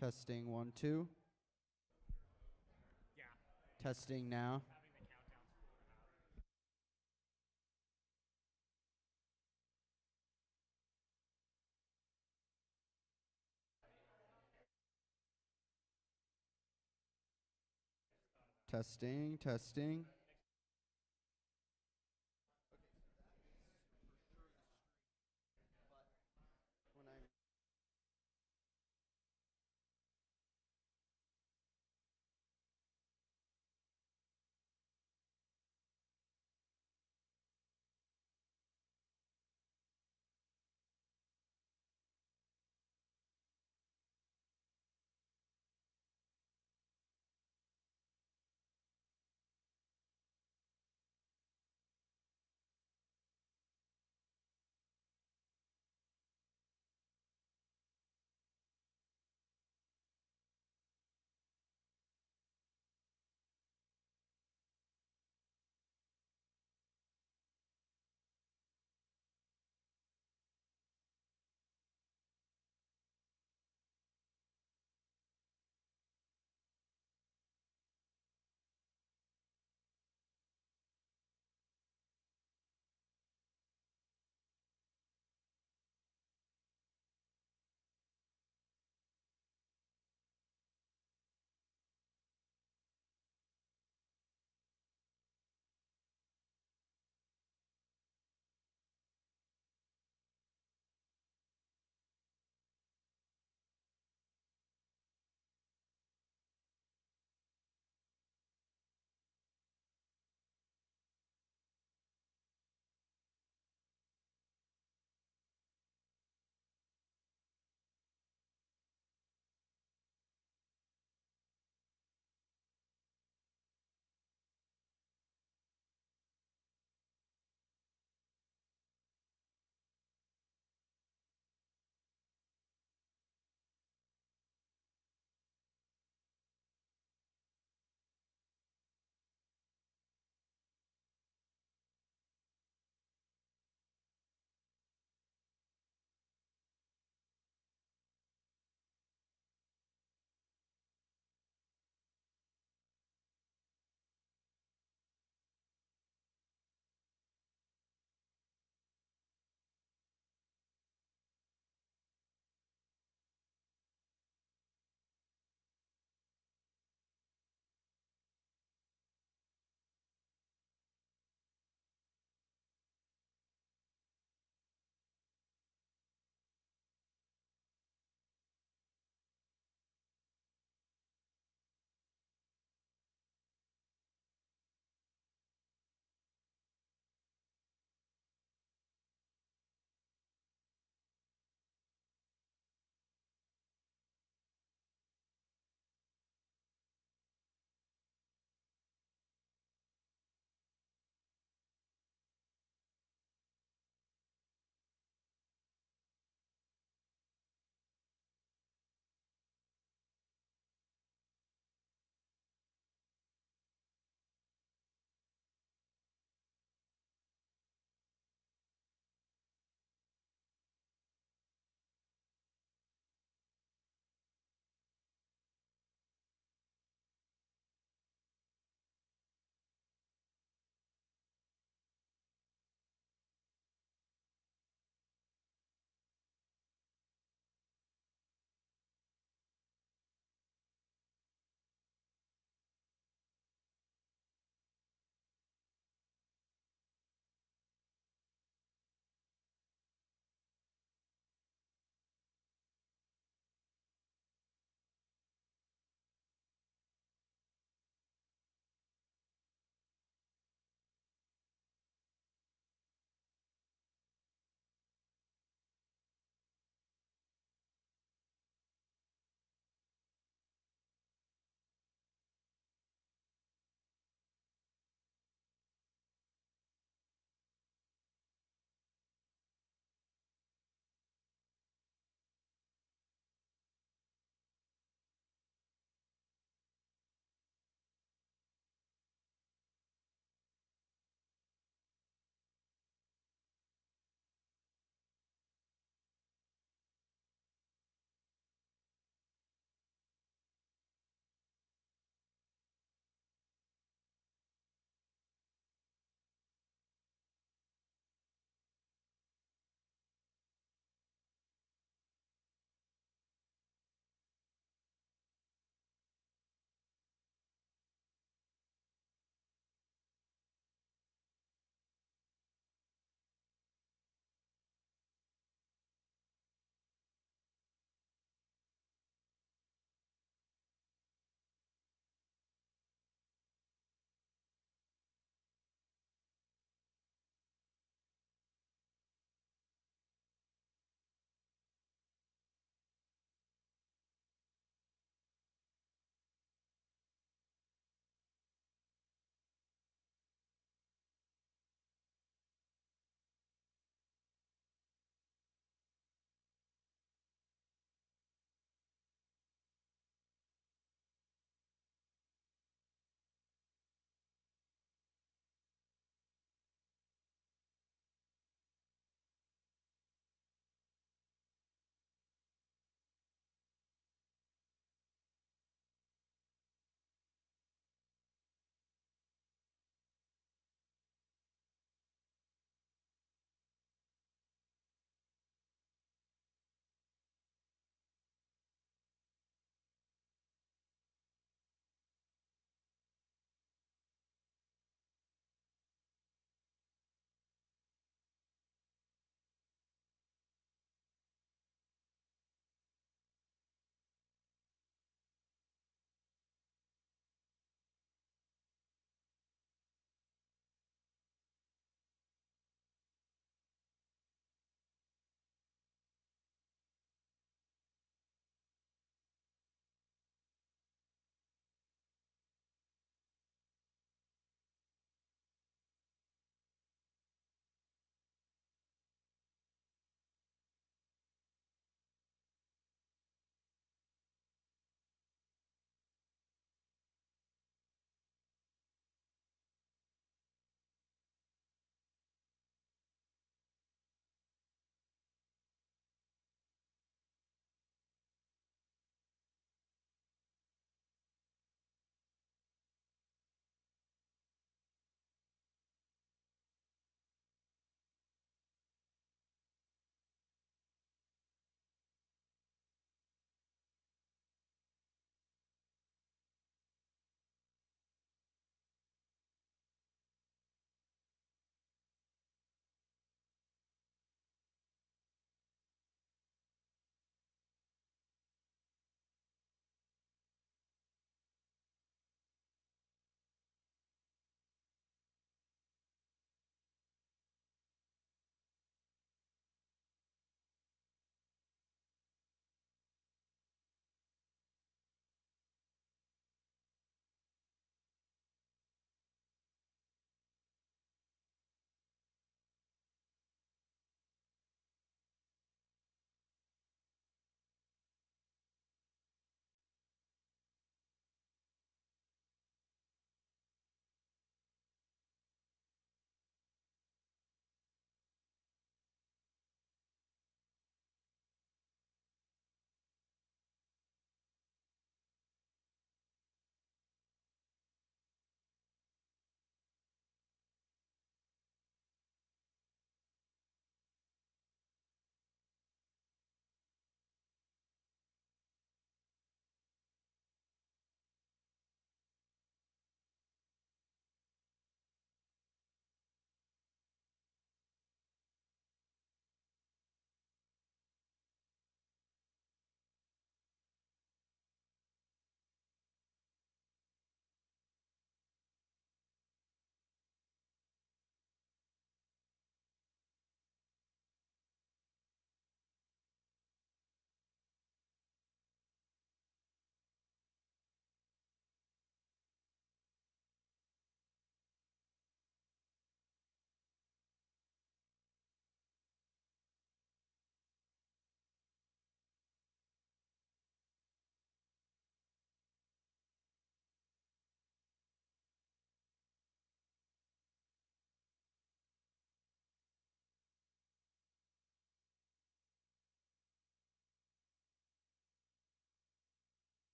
Testing 1, 2. Yeah. Testing now. Having the countdown score out. Testing, testing. When I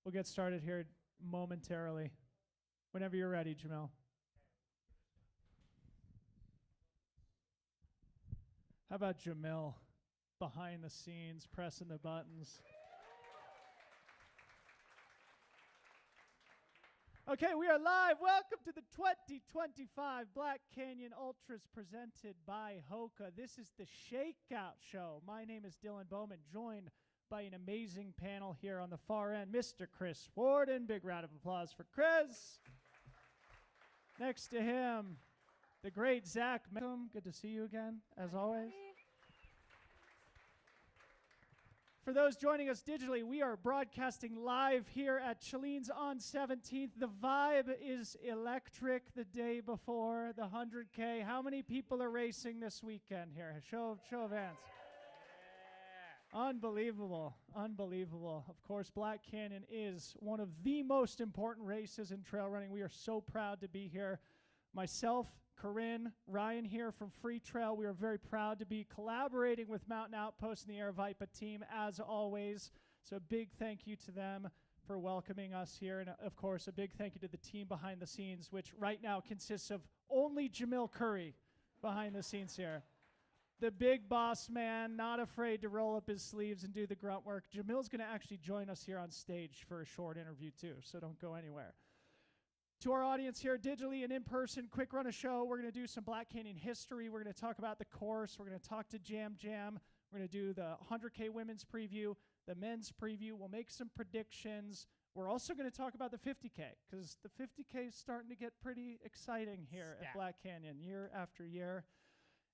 We'll get started here momentarily. Whenever you're ready, Jamil. How about Jamil behind the scenes, pressing the buttons? Okay, we are live. Welcome to the 2025 Black Canyon Ultras presented by Hoka. This is the Shakeout Show. My name is Dylan Bowman, joined by an amazing panel here on the far end, Mr. Chris Warden. Big round of applause for Chris. Next to him, the great Zach Malcolm. Good to see you again, as always. For those joining us digitally, we are broadcasting live here at Chalene's on 17th. The vibe is electric the day before the 100K. How many people are racing this weekend here? Show of hands. Yeah. Unbelievable. Unbelievable. Of course, Black Canyon is one of the most important races in trail running. We are so proud to be here. Myself, Corinne, Ryan here from Free Trail. We are very proud to be collaborating with Mountain Outpost and the Aravaipa team as always. So a big thank you to them for welcoming us here. And of course, a big thank you to the team behind the scenes, which right now consists of only Jamil Curry behind the scenes here. The big boss man, not afraid to roll up his sleeves and do the grunt work. Jamil's going to actually join us here on stage for a short interview too, so don't go anywhere. To our audience here digitally and in person, quick run of show. We're going to do some Black Canyon history. We're going to talk about the course. We're going to talk to Jam Jam. We're going to do the 100K women's preview, the men's preview. We'll make some predictions. We're also going to talk about the 50K because the 50K is starting to get pretty exciting here at Black Canyon year after year.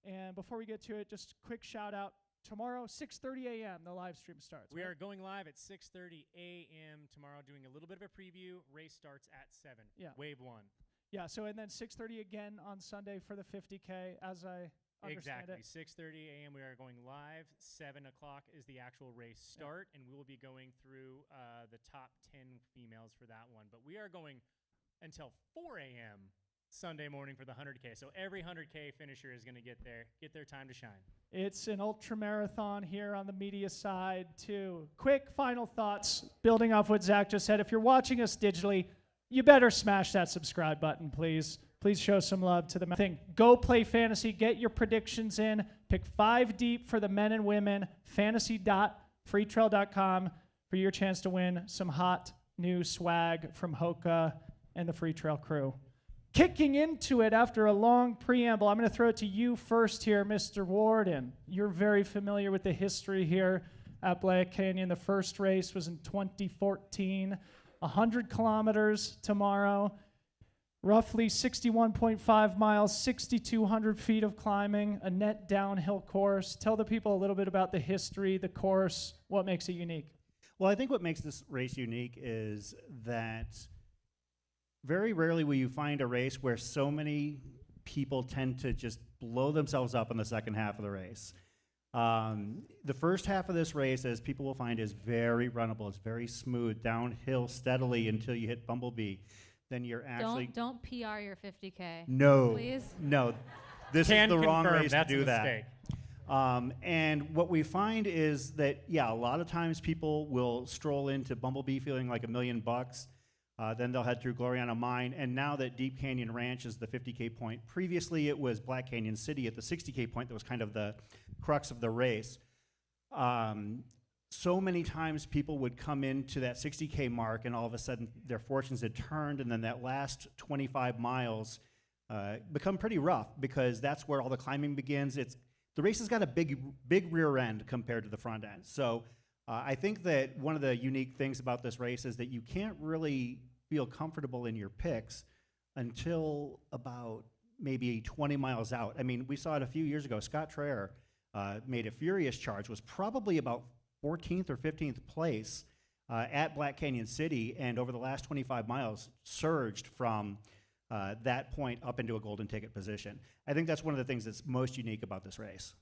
And before we get to it, just quick shout out. Tomorrow, 6:30 a.m., the live stream starts. We are going live at 6:30 a.m. tomorrow, doing a little bit of a preview. Race starts at 7. Yeah. Wave 1. Yeah, so and then 6:30 again on Sunday for the 50K, as I understand it. Exactly. 6:30 a.m. we are going live. 7 o'clock is the actual race start, and we will be going through the top 10 females for that one. But we are going until 4 a.m. Sunday morning for the 100K. So every 100K finisher is going to get their time to shine. It's an ultra marathon here on the media side too. Quick final thoughts, building off what Zach just said. If you're watching us digitally, you better smash that subscribe button, please. Please show some love to the thing. Go play fantasy. Get your predictions in. Pick 5 deep for the men and women. Fantasy.freetrail.com for your chance to win some hot new swag from Hoka and the Free Trail crew. Kicking into it after a long preamble, I'm going to throw it to you first here, Mr. Warden. You're very familiar with the history here at Black Canyon. The first race was in 2014, 100 kilometers tomorrow, roughly 61.5 miles, 6,200 feet of climbing, a net downhill course. Tell the people a little bit about the history, the course, what makes it unique. Well, I think what makes this race unique is that very rarely will you find a race where so many people tend to just blow themselves up in the second half of the race. The first half of this race, as people will find, is very runnable. It's very smooth, downhill steadily until you hit Bumblebee. Then you're actually... Don't PR your 50K. No. Please? No. This is the wrong race to do that. And what we find is that, yeah, a lot of times people will stroll into Bumblebee feeling like $1 million. Then they'll head through Gloriana Mine, and now that Deep Canyon Ranch is the 50K point, previously it was Black Canyon City at the 60K point that was kind of the crux of the race. So many times people would come into that 60K mark and all of a sudden their fortunes had turned, and then that last 25 miles become pretty rough because that's where all the climbing begins. The race has got a big rear end compared to the front end. So I think that one of the unique things about this race is that you can't really feel comfortable in your picks until about maybe 20 miles out. I mean, we saw it a few years ago. Scott Traer made a furious charge, was probably about 14th or 15th place at Black Canyon City, and over the last 25 miles surged from that point up into a golden ticket position. I think that's one of the things that's most unique about this race.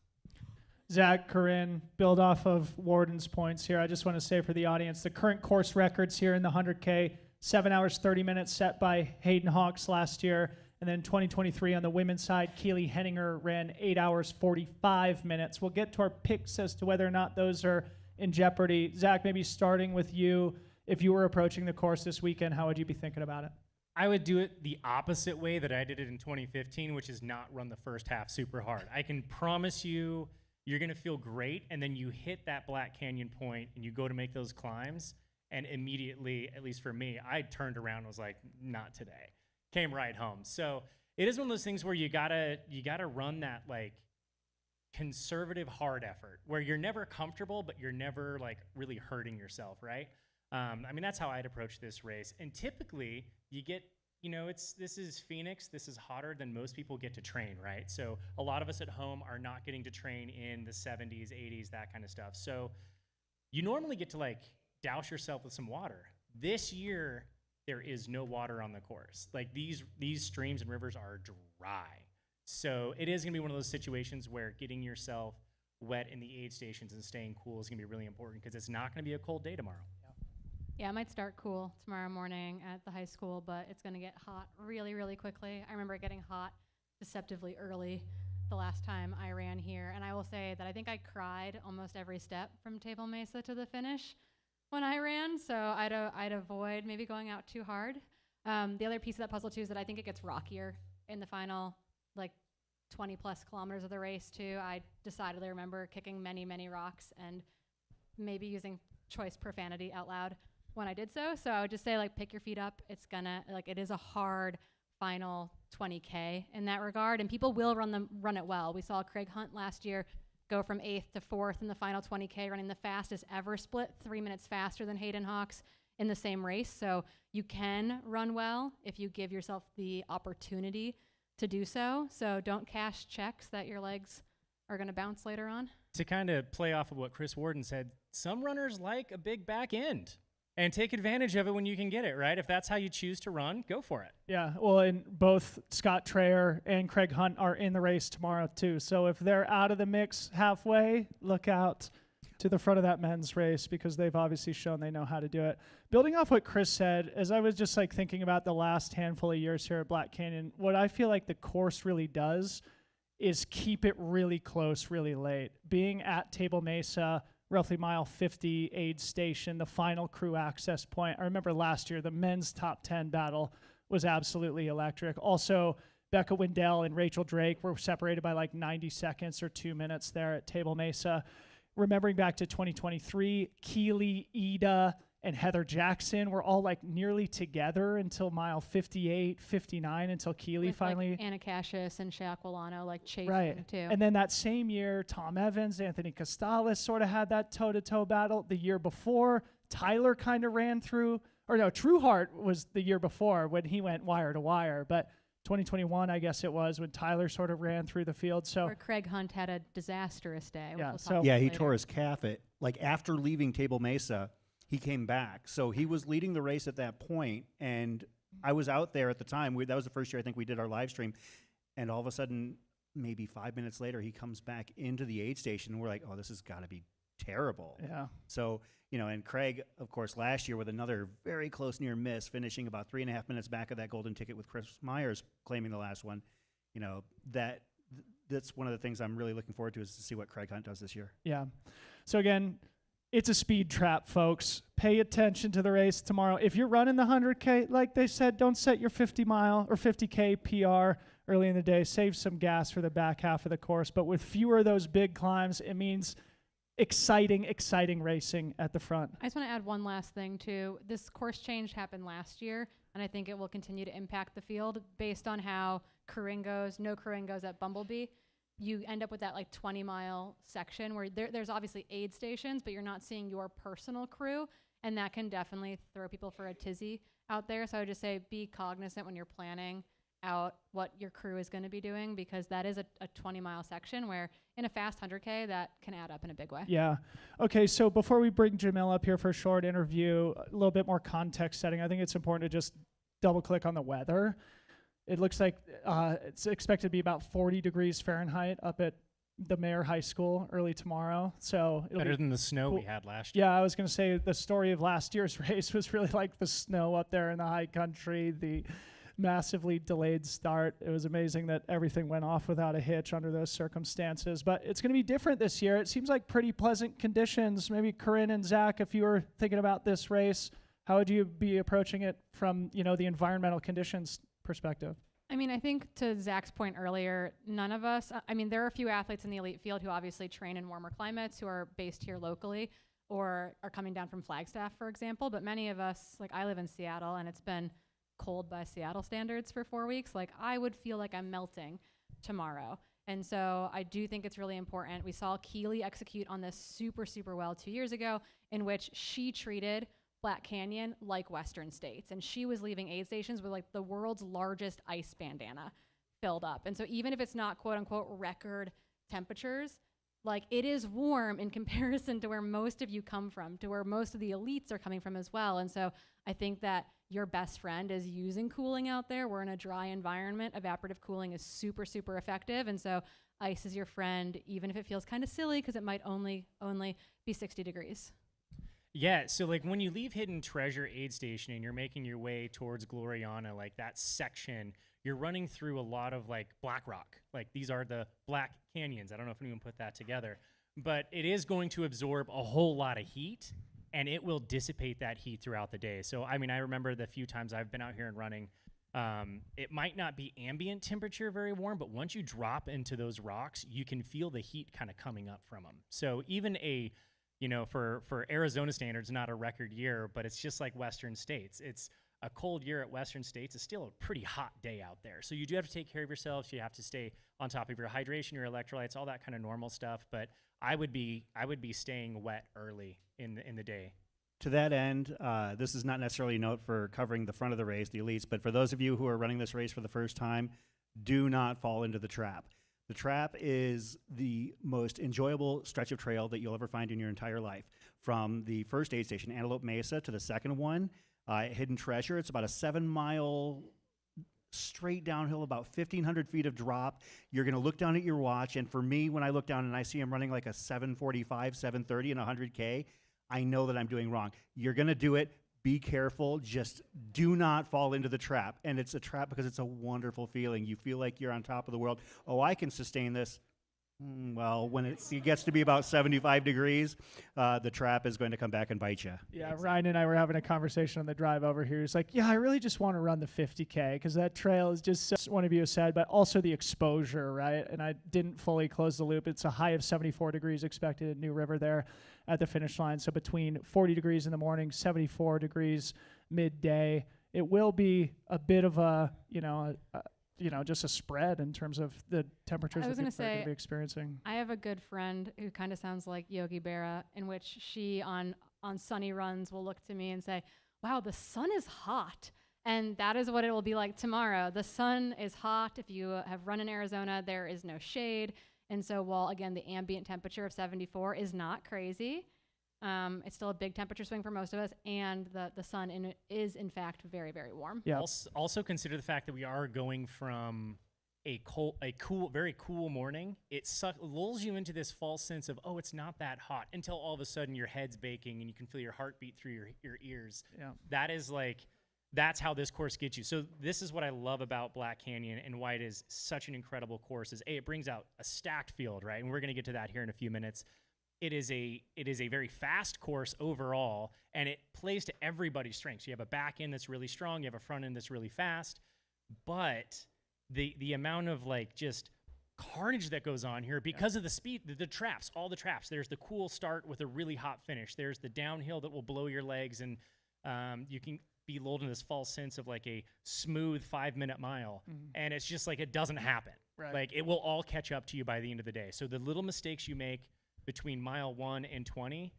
Zach, Corinne, build off of Warden's points here. I just want to say for the audience, the current course records here in the 100K, 7 hours, 30 minutes set by Hayden Hawks last year. And then 2023 on the women's side, Keely Henninger ran 8 hours, 45 minutes. We'll get to our picks as to whether or not those are in jeopardy. Zach, maybe starting with you. If you were approaching the course this weekend, how would you be thinking about it? I would do it the opposite way that I did it in 2015, which is not run the first half super hard. I can promise you, you're going to feel great, and then you hit that Black Canyon point, and you go to make those climbs, and immediately, at least for me, I turned around and was like, not today. Came right home. So it is one of those things where you gotta run that like conservative hard effort, where you're never comfortable, but you're never like really hurting yourself, right? I mean, that's how I'd approach this race. And typically, you get, this is Phoenix. This is hotter than most people get to train, right? So a lot of us at home are not getting to train in the 70s, 80s, that kind of stuff. So you normally get to like douse yourself with some water. This year, there is no water on the course. Like these streams and rivers are dry. So it is gonna be one of those situations where getting yourself wet in the aid stations and staying cool is gonna be really important because it's not gonna be a cold day tomorrow. Yeah, it might start cool tomorrow morning at the high school, but it's going to get hot really, really quickly. I remember it getting hot deceptively early the last time I ran here, and I will say that I think I cried almost every step from Table Mesa to the finish when I ran, so I'd avoid maybe going out too hard. The other piece of that puzzle, too, is that I think it gets rockier in the final, 20-plus kilometers of the race, too. I decidedly remember kicking many, many rocks and maybe using choice profanity out loud when I did so. So I would just say, pick your feet up. It's gonna, it is a hard final 20K in that regard, and people will run it well. We saw Craig Hunt last year go from 8th to 4th in the final 20K, running the fastest ever split, 3 minutes faster than Hayden Hawks in the same race. So you can run well if you give yourself the opportunity to do so. So don't cash checks that your legs are gonna bounce later on. To kind of play off of what Chris Warden said, some runners like a big back end. And take advantage of it when you can get it, right? If that's how you choose to run, go for it. Yeah, well, and both Scott Traer and Craig Hunt are in the race tomorrow, too. So if they're out of the mix halfway, look out to the front of that men's race because they've obviously shown they know how to do it. Building off what Chris said, as I was just thinking about the last handful of years here at Black Canyon, what I feel like the course really does is keep it really close really late. Being at Table Mesa, roughly mile 50 aid station, the final crew access point. I remember last year, the men's top 10 battle was absolutely electric. Also, Becca Wendell and Rachel Drake were separated by 90 seconds or 2 minutes there at Table Mesa. Remembering back to 2023, Keely, Ida, and Heather Jackson were all nearly together until mile 58, 59, until Keely With finally. Anna Cassius and Shaquilano chasing Right. too. And then that same year, Tom Evans, Anthony Costales sort of had that toe-to-toe battle. The year before, Tyler kind of ran through, or no, Trueheart was the year before when he went wire to wire. But 2021, I guess it was, when Tyler sort of ran through the field. So Or Craig Hunt had a disastrous day. Which Yeah, we'll so- talk Yeah, about he later. tore his calf after leaving Table Mesa, he came back. So he was leading the race at that point, and I was out there at the time. That was the first year I think we did our live stream, and all of a sudden, maybe 5 minutes later, he comes back into the aid station, and we're like, oh, this has got to be terrible. yeah. So, and Craig, of course, last year with another very close near miss, finishing about 3.5 minutes back of that golden ticket with Chris Myers claiming the last one, that's one of the things I'm really looking forward to is to see what Craig Hunt does this year. Yeah. So again, it's a speed trap, folks. Pay attention to the race tomorrow. If you're running the 100K, like they said, don't set your 50-mile or 50K PR early in the day. Save some gas for the back half of the course. But with fewer of those big climbs, it means exciting racing at the front. I just want to add one last thing, too. This course change happened last year, and I think it will continue to impact the field based on how no crewing goes at Bumblebee. You end up with that 20-mile section where there's obviously aid stations, but you're not seeing your personal crew, and that can definitely throw people for a tizzy out there. So I would just say be cognizant when you're planning out what your crew is going to be doing, because that is a 20-mile section where in a fast 100K that can add up in a big way. Yeah. Okay, so before we bring Jamil up here for a short interview, a little bit more context setting, I think it's important to just double-click on the weather. It looks like it's expected to be about 40 degrees Fahrenheit up at the Mayer High School early tomorrow. So it'll Better be than the snow cool. we had last year. Yeah, I was going to say the story of last year's race was really like the snow up there in the high country, the massively delayed start. It was amazing that everything went off without a hitch under those circumstances. But it's going to be different this year. It seems like pretty pleasant conditions. Maybe Corinne and Zach, if you were thinking about this race, How would you be approaching it from, the environmental conditions perspective? I mean, I think to Zach's point earlier, none of us, there are a few athletes in the elite field who obviously train in warmer climates, who are based here locally or are coming down from Flagstaff, for example. But many of us, like I live in Seattle and it's been cold by Seattle standards for 4 weeks. Like I would feel like I'm melting tomorrow. And so I do think it's really important. We saw Keely execute on this super, super well 2 years ago, in which she treated Black Canyon like Western States. And she was leaving aid stations with like the world's largest ice bandana filled up. And so even if it's not quote unquote record temperatures, like it is warm in comparison to where most of you come from, to where most of the elites are coming from as well. And so I think that your best friend is using cooling out there. We're in a dry environment. Evaporative cooling is super, super effective. And so ice is your friend, even if it feels kind of silly because it might only be 60 degrees. Yeah, so like when you leave Hidden Treasure Aid Station and you're making your way towards Gloriana, like that section, you're running through a lot of like black rock. Like these are the Black Canyons. I don't know if anyone put that together, but it is going to absorb a whole lot of heat and it will dissipate that heat throughout the day. So, I mean, I remember the few times I've been out here and running, it might not be ambient temperature very warm, but once you drop into those rocks, you can feel the heat kind of coming up from them. So even for Arizona standards, not a record year, but it's just like Western States. It's a cold year at Western States. It's still a pretty hot day out there. So you do have to take care of yourself. You have to stay on top of your hydration, your electrolytes, all that kind of normal stuff. But I would be staying wet early in the day. To that end, this is not necessarily a note for covering the front of the race, the elites, but for those of you who are running this race for the first time, do not fall into the trap. The trap is the most enjoyable stretch of trail that you'll ever find in your entire life. From the first aid station, Antelope Mesa, to the second one, Hidden Treasure, it's about a 7-mile straight downhill, about 1,500 feet of drop. You're going to look down at your watch, and for me, when I look down and I see I'm running like a 7:45, 7:30 and 100K, I know that I'm doing wrong. You're going to do it. Be careful. Just do not fall into the trap. And it's a trap because it's a wonderful feeling. You feel like you're on top of the world. Oh, I can sustain this. Well, when it gets to be about 75 degrees, the trap is going to come back and bite you. Yeah, exactly. Ryan and I were having a conversation on the drive over here. He's like, yeah, I really just want to run the 50K because that trail is just, so, one of you has said, but also the exposure, right? And I didn't fully close the loop. It's a high of 74 degrees expected at New River there at the finish line. So between 40 degrees in the morning, 74 degrees midday, it will be a bit of a, just a spread in terms of the temperatures that people are going to be experiencing. I have a good friend who kind of sounds like Yogi Berra, in which she on sunny runs will look to me and say, wow, the sun is hot. And that is what it will be like tomorrow. The sun is hot. If you have run in Arizona, there is no shade. And so while, again, the ambient temperature of 74 is not crazy, it's still a big temperature swing for most of us, and the sun is, in fact, very, very warm. Yeah. Also consider the fact that we are going from a cool, very cool morning. It lulls you into this false sense of, oh, it's not that hot, until all of a sudden your head's baking and you can feel your heartbeat through your ears. Yeah. That's how this course gets you. So this is what I love about Black Canyon and why it is such an incredible course is it brings out a stacked field, right? And we're going to get to that here in a few minutes. It is a very fast course overall, and it plays to everybody's strengths. You have a back end that's really strong, you have a front end that's really fast, but the amount of like just carnage that goes on here because of the speed, the traps, all the traps. There's the cool start with a really hot finish. There's the downhill that will blow your legs, and you can be lulled in this false sense of like a smooth 5-minute mile. Mm-hmm. And it's just like it doesn't happen. Right. Like it will all catch up to you by the end of the day. So the little mistakes you make between mile 1 and 20,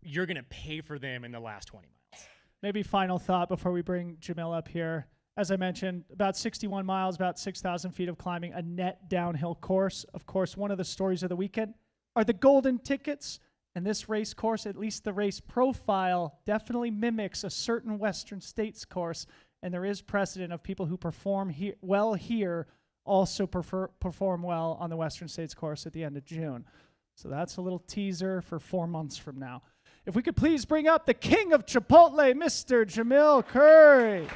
you're going to pay for them in the last 20 miles. Maybe final thought before we bring Jamil up here. As I mentioned, about 61 miles, about 6,000 feet of climbing, a net downhill course. Of course, one of the stories of the weekend are the golden tickets. And this race course, at least the race profile, definitely mimics a certain Western States course. And there is precedent of people who perform well here also perform well on the Western States course at the end of June. So that's a little teaser for 4 months from now. If we could please bring up the king of Chipotle, Mr. Jamil Curry.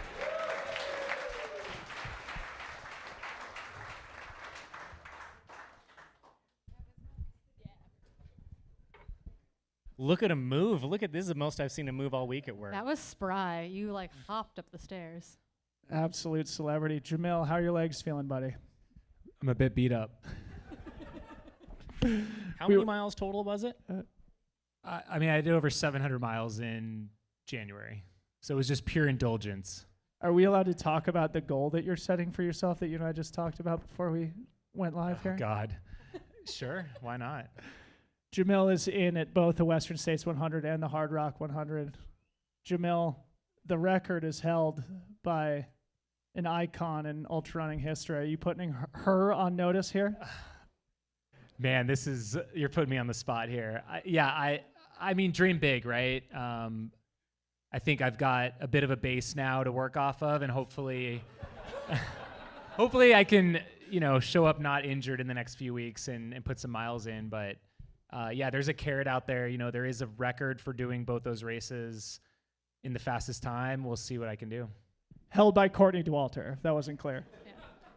Look at him move. Look at this is the most I've seen him move all week at work. That was spry. You like hopped up the stairs. Absolute celebrity. Jamil, how are your legs feeling, buddy? I'm a bit beat up. How we many were- miles total was it? I mean, I did over 700 miles in January. So it was just pure indulgence. Are we allowed to talk about the goal that you're setting for yourself that you and I just talked about before we went live here? God. Sure. Why not? Jamil is in at both the Western States 100 and the Hard Rock 100. Jamil, the record is held by an icon in ultra running history. Are you putting her on notice here? Man, you're putting me on the spot here. I mean, dream big, right? I think I've got a bit of a base now to work off of, and hopefully I can, show up not injured in the next few weeks and put some miles in. But there's a carrot out there. There is a record for doing both those races in the fastest time. We'll see what I can do. Held by Courtney Dauwalter, if that wasn't clear.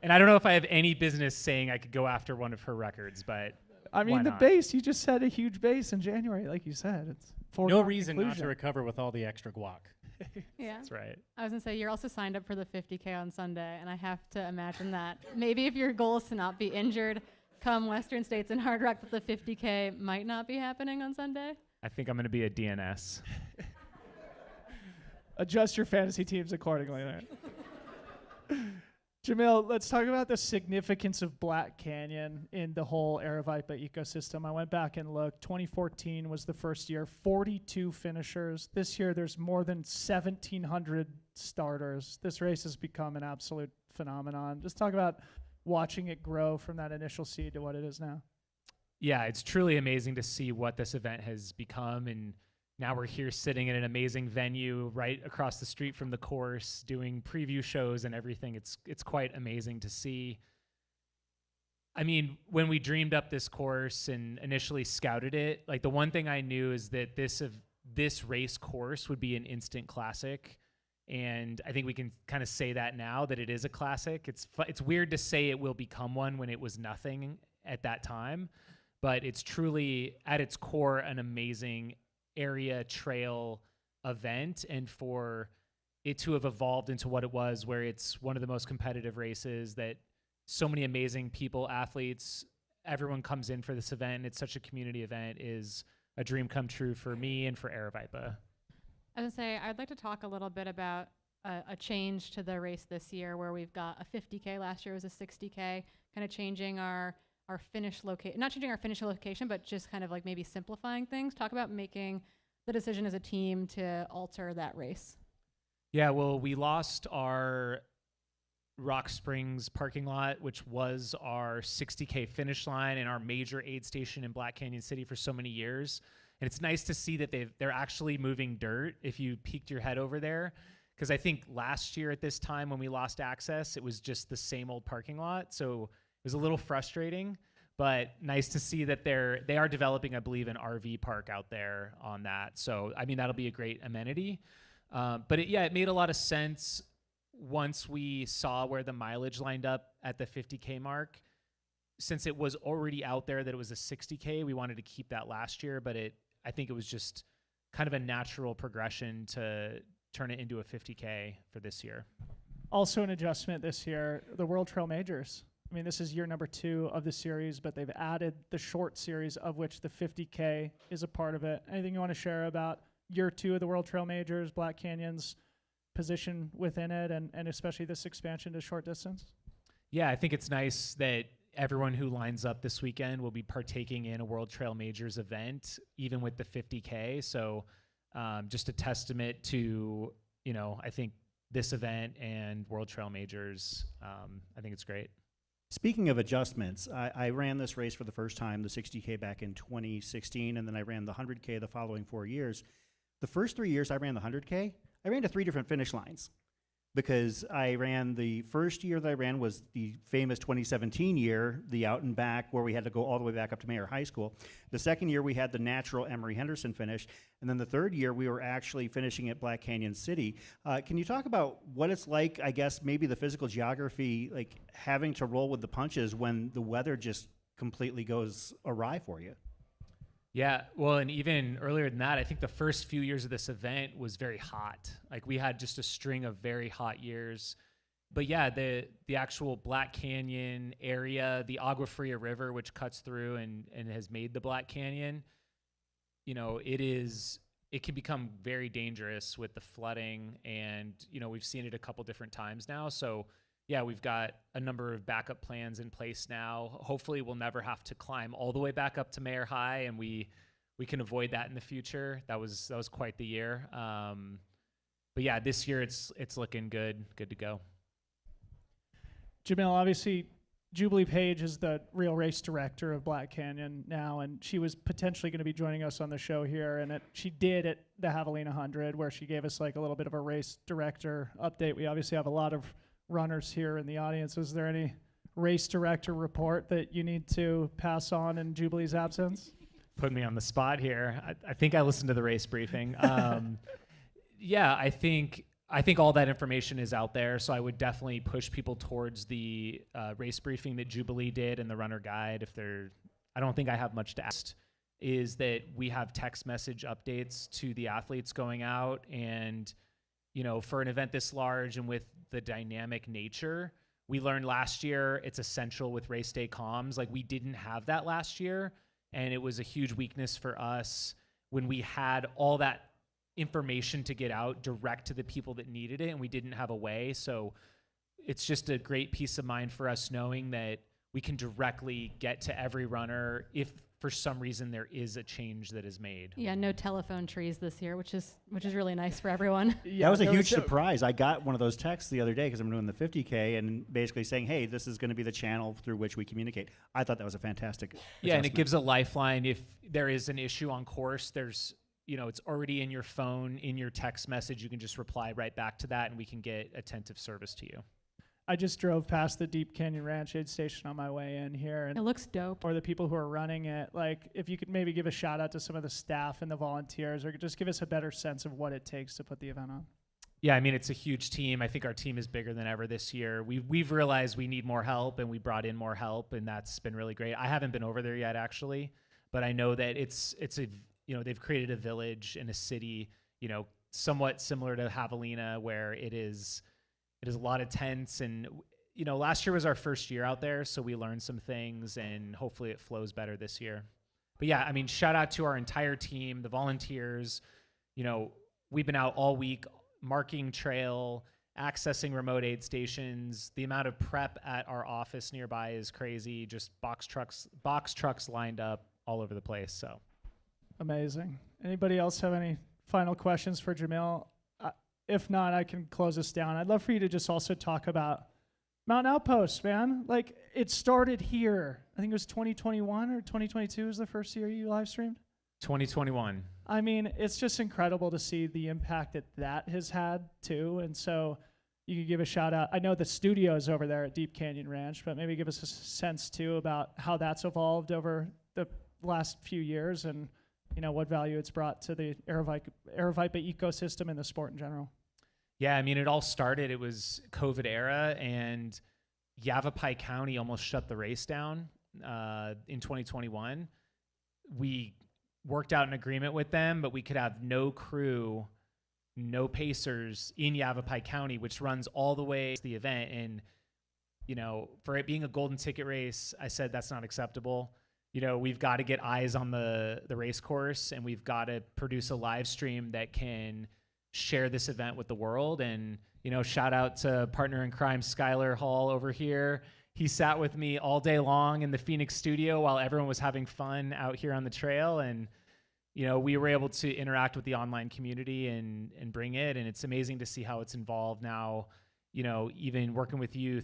And I don't know if I have any business saying I could go after one of her records, but I mean, why the not? base, you just set a huge base in January, like you said. It's No foregone reason not to conclusion. recover with all the extra guac. Yeah. That's right. I was going to say, you're also signed up for the 50K on Sunday, and I have to imagine that maybe if your goal is to not be injured come Western States and Hard Rock, that the 50K might not be happening on Sunday. I think I'm going to be a DNS. Adjust your fantasy teams accordingly there. Jamil, let's talk about the significance of Black Canyon in the whole Aravaipa ecosystem. I went back and looked. 2014 was the first year, 42 finishers. This year, there's more than 1,700 starters. This race has become an absolute phenomenon. Just talk about watching it grow from that initial seed to what it is now. Yeah, it's truly amazing to see what this event has become. And now we're here sitting in an amazing venue right across the street from the course, doing preview shows and everything. It's quite amazing to see. I mean, when we dreamed up this course and initially scouted it, like the one thing I knew is that this race course would be an instant classic. And I think we can kind of say that now, that it is a classic. It's weird to say it will become one when it was nothing at that time, but it's truly at its core an amazing area trail event, and for it to have evolved into what it was, where it's one of the most competitive races, that so many amazing people, athletes, everyone comes in for this event, and it's such a community event, is a dream come true for me and for Aravaipa. I was going to say, I'd like to talk a little bit about a change to the race this year, where we've got a 50K. Last year was a 60K, kind of changing our finish location, not changing our finish location, but just kind of like maybe simplifying things. Talk about making the decision as a team to alter that race. Yeah, well, we lost our Rock Springs parking lot, which was our 60K finish line and our major aid station in Black Canyon City for so many years. And it's nice to see that they're actually moving dirt if you peeked your head over there. Because I think last year at this time when we lost access, it was just the same old parking lot. So it was a little frustrating, but nice to see that they are developing, I believe, an RV park out there on that. So, I mean, that'll be a great amenity. But it made a lot of sense once we saw where the mileage lined up at the 50K mark. Since it was already out there that it was a 60K, we wanted to keep that last year, but I think it was just kind of a natural progression to turn it into a 50K for this year. Also an adjustment this year, the World Trail Majors. I mean, this is year number 2 of the series, but they've added the short series, of which the 50K is a part of it. Anything you want to share about year 2 of the World Trail Majors, Black Canyon's position within it, and especially this expansion to short distance? Yeah, I think it's nice that everyone who lines up this weekend will be partaking in a World Trail Majors event, even with the 50K. So just a testament to, I think this event and World Trail Majors, I think it's great. Speaking of adjustments, I ran this race for the first time, the 60K, back in 2016, and then I ran the 100K the following 4 years. The first 3 years I ran the 100K, I ran to 3 different finish lines, because I ran the first year that I ran was the famous 2017 year, the out and back, where we had to go all the way back up to Mayer High School. The second year we had the natural Emory Henderson finish, and then the third year we were actually finishing at Black Canyon City. Can you talk about what it's like, I guess maybe the physical geography, like having to roll with the punches when the weather just completely goes awry for you? Yeah, well, and even earlier than that, I think the first few years of this event was very hot. Like we had just a string of very hot years. But yeah, the actual Black Canyon area, the Agua Fria River, which cuts through and has made the Black Canyon, you know, it can become very dangerous with the flooding, and you know, we've seen it a couple different times now. So yeah, we've got a number of backup plans in place now. Hopefully we'll never have to climb all the way back up to Mayor High, and we can avoid that in the future. That was quite the year. But yeah, this year it's looking good to go. Jamil, obviously, Jubilee Page is the real race director of Black Canyon now, and she was potentially going to be joining us on the show here, and she did at the Javelina 100, where she gave us like a little bit of a race director update. We obviously have a lot of runners here in the audience. Is there any race director report that you need to pass on in Jubilee's absence? Put me on the spot here. I think I listened to the race briefing. Yeah, I think all that information is out there, so I would definitely push people towards the race briefing that Jubilee did and the runner guide. I don't think I have much to ask. Is that we have text message updates to the athletes going out, and you know, for an event this large and with the dynamic nature, we learned last year it's essential with race day comms. Like we didn't have that last year, and it was a huge weakness for us when we had all that information to get out direct to the people that needed it, and we didn't have a way. So it's just a great peace of mind for us knowing that we can directly get to every runner if for some reason there is a change that is made. Yeah, no telephone trees this year, which is really nice for everyone. Yeah, That was a huge surprise. I got one of those texts the other day because I'm doing the 50K and basically saying, hey, this is going to be the channel through which we communicate. I thought that was a fantastic Yeah, and it adjustment. gives a lifeline if there is an issue on course. There's, you know, it's already in your phone, in your text message. You can just reply right back to that, and we can get attentive service to you. I just drove past the Deep Canyon Ranch aid station on my way in here, It and looks dope. or the people who are running it, like if you could maybe give a shout out to some of the staff and the volunteers, or just give us a better sense of what it takes to put the event on. Yeah, I mean, it's a huge team. I think our team is bigger than ever this year. We've realized we need more help, and we brought in more help, and that's been really great. I haven't been over there yet, actually, but I know that it's a, you know, they've created a village and a city, you know, somewhat similar to Javelina, where it is a lot of tents. And you know, last year was our first year out there, so we learned some things, and hopefully it flows better this year. But yeah, I mean, shout out to our entire team, the volunteers. You know, we've been out all week marking trail, accessing remote aid stations. The amount of prep at our office nearby is crazy. Just box trucks lined up all over the place. So Amazing. Anybody else have any final questions for Jamil? If not, I can close this down. I'd love for you to just also talk about Mountain Outpost, man. Like, it started here. I think it was 2021 or 2022 was the first year you live streamed. 2021. I mean, it's just incredible to see the impact that has had too. And so you could give a shout out. I know the studio is over there at Deep Canyon Ranch, but maybe give us a sense too about how that's evolved over the last few years, and you know what value it's brought to the Aravaipa ecosystem and the sport in general. Yeah, I mean, it all started, it was COVID era, and Yavapai County almost shut the race down in 2021. We worked out an agreement with them, but we could have no crew, no pacers in Yavapai County, which runs all the way to the event. And, you know, for it being a golden ticket race, I said that's not acceptable. You know, we've got to get eyes on the race course, and we've got to produce a live stream that can share this event with the world. And, you know, shout out to partner in crime, Skylar Hall over here. He sat with me all day long in the Phoenix studio while everyone was having fun out here on the trail. And, you know, we were able to interact with the online community and bring it. And it's amazing to see how it's involved now, you know, even working with you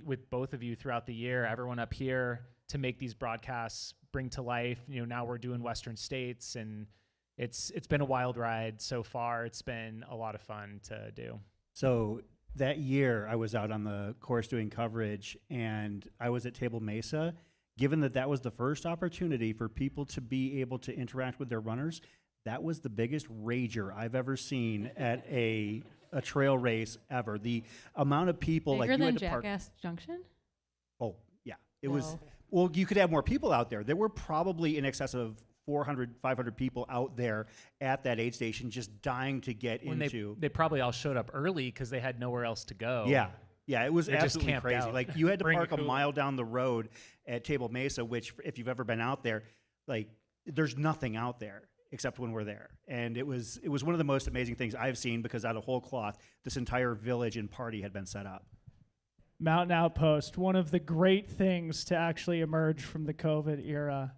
with both of you throughout the year, everyone up here to make these broadcasts bring to life. You know, now we're doing Western States, and it's been a wild ride so far. It's been a lot of fun to do. So that year I was out on the course doing coverage, and I was at Table Mesa. Given that was the first opportunity for people to be able to interact with their runners, that was the biggest rager I've ever seen at a trail race ever. The amount of people, Bigger like you than had to park. Jackass Junction? Oh yeah, it was. No. Well, you could have more people out there. There were probably in excess of 400, 500 people out there at that aid station just dying to get When into. they probably all showed up early because they had nowhere else to go. Yeah. Yeah, it was They just absolutely camped crazy. out. Like, you had to Bring a park a cooler. mile down the road at Table Mesa, which, if you've ever been out there, like, there's nothing out there except when we're there. And it was one of the most amazing things I've seen, because out of whole cloth, this entire village and party had been set up. Mountain Outpost, one of the great things to actually emerge from the COVID era.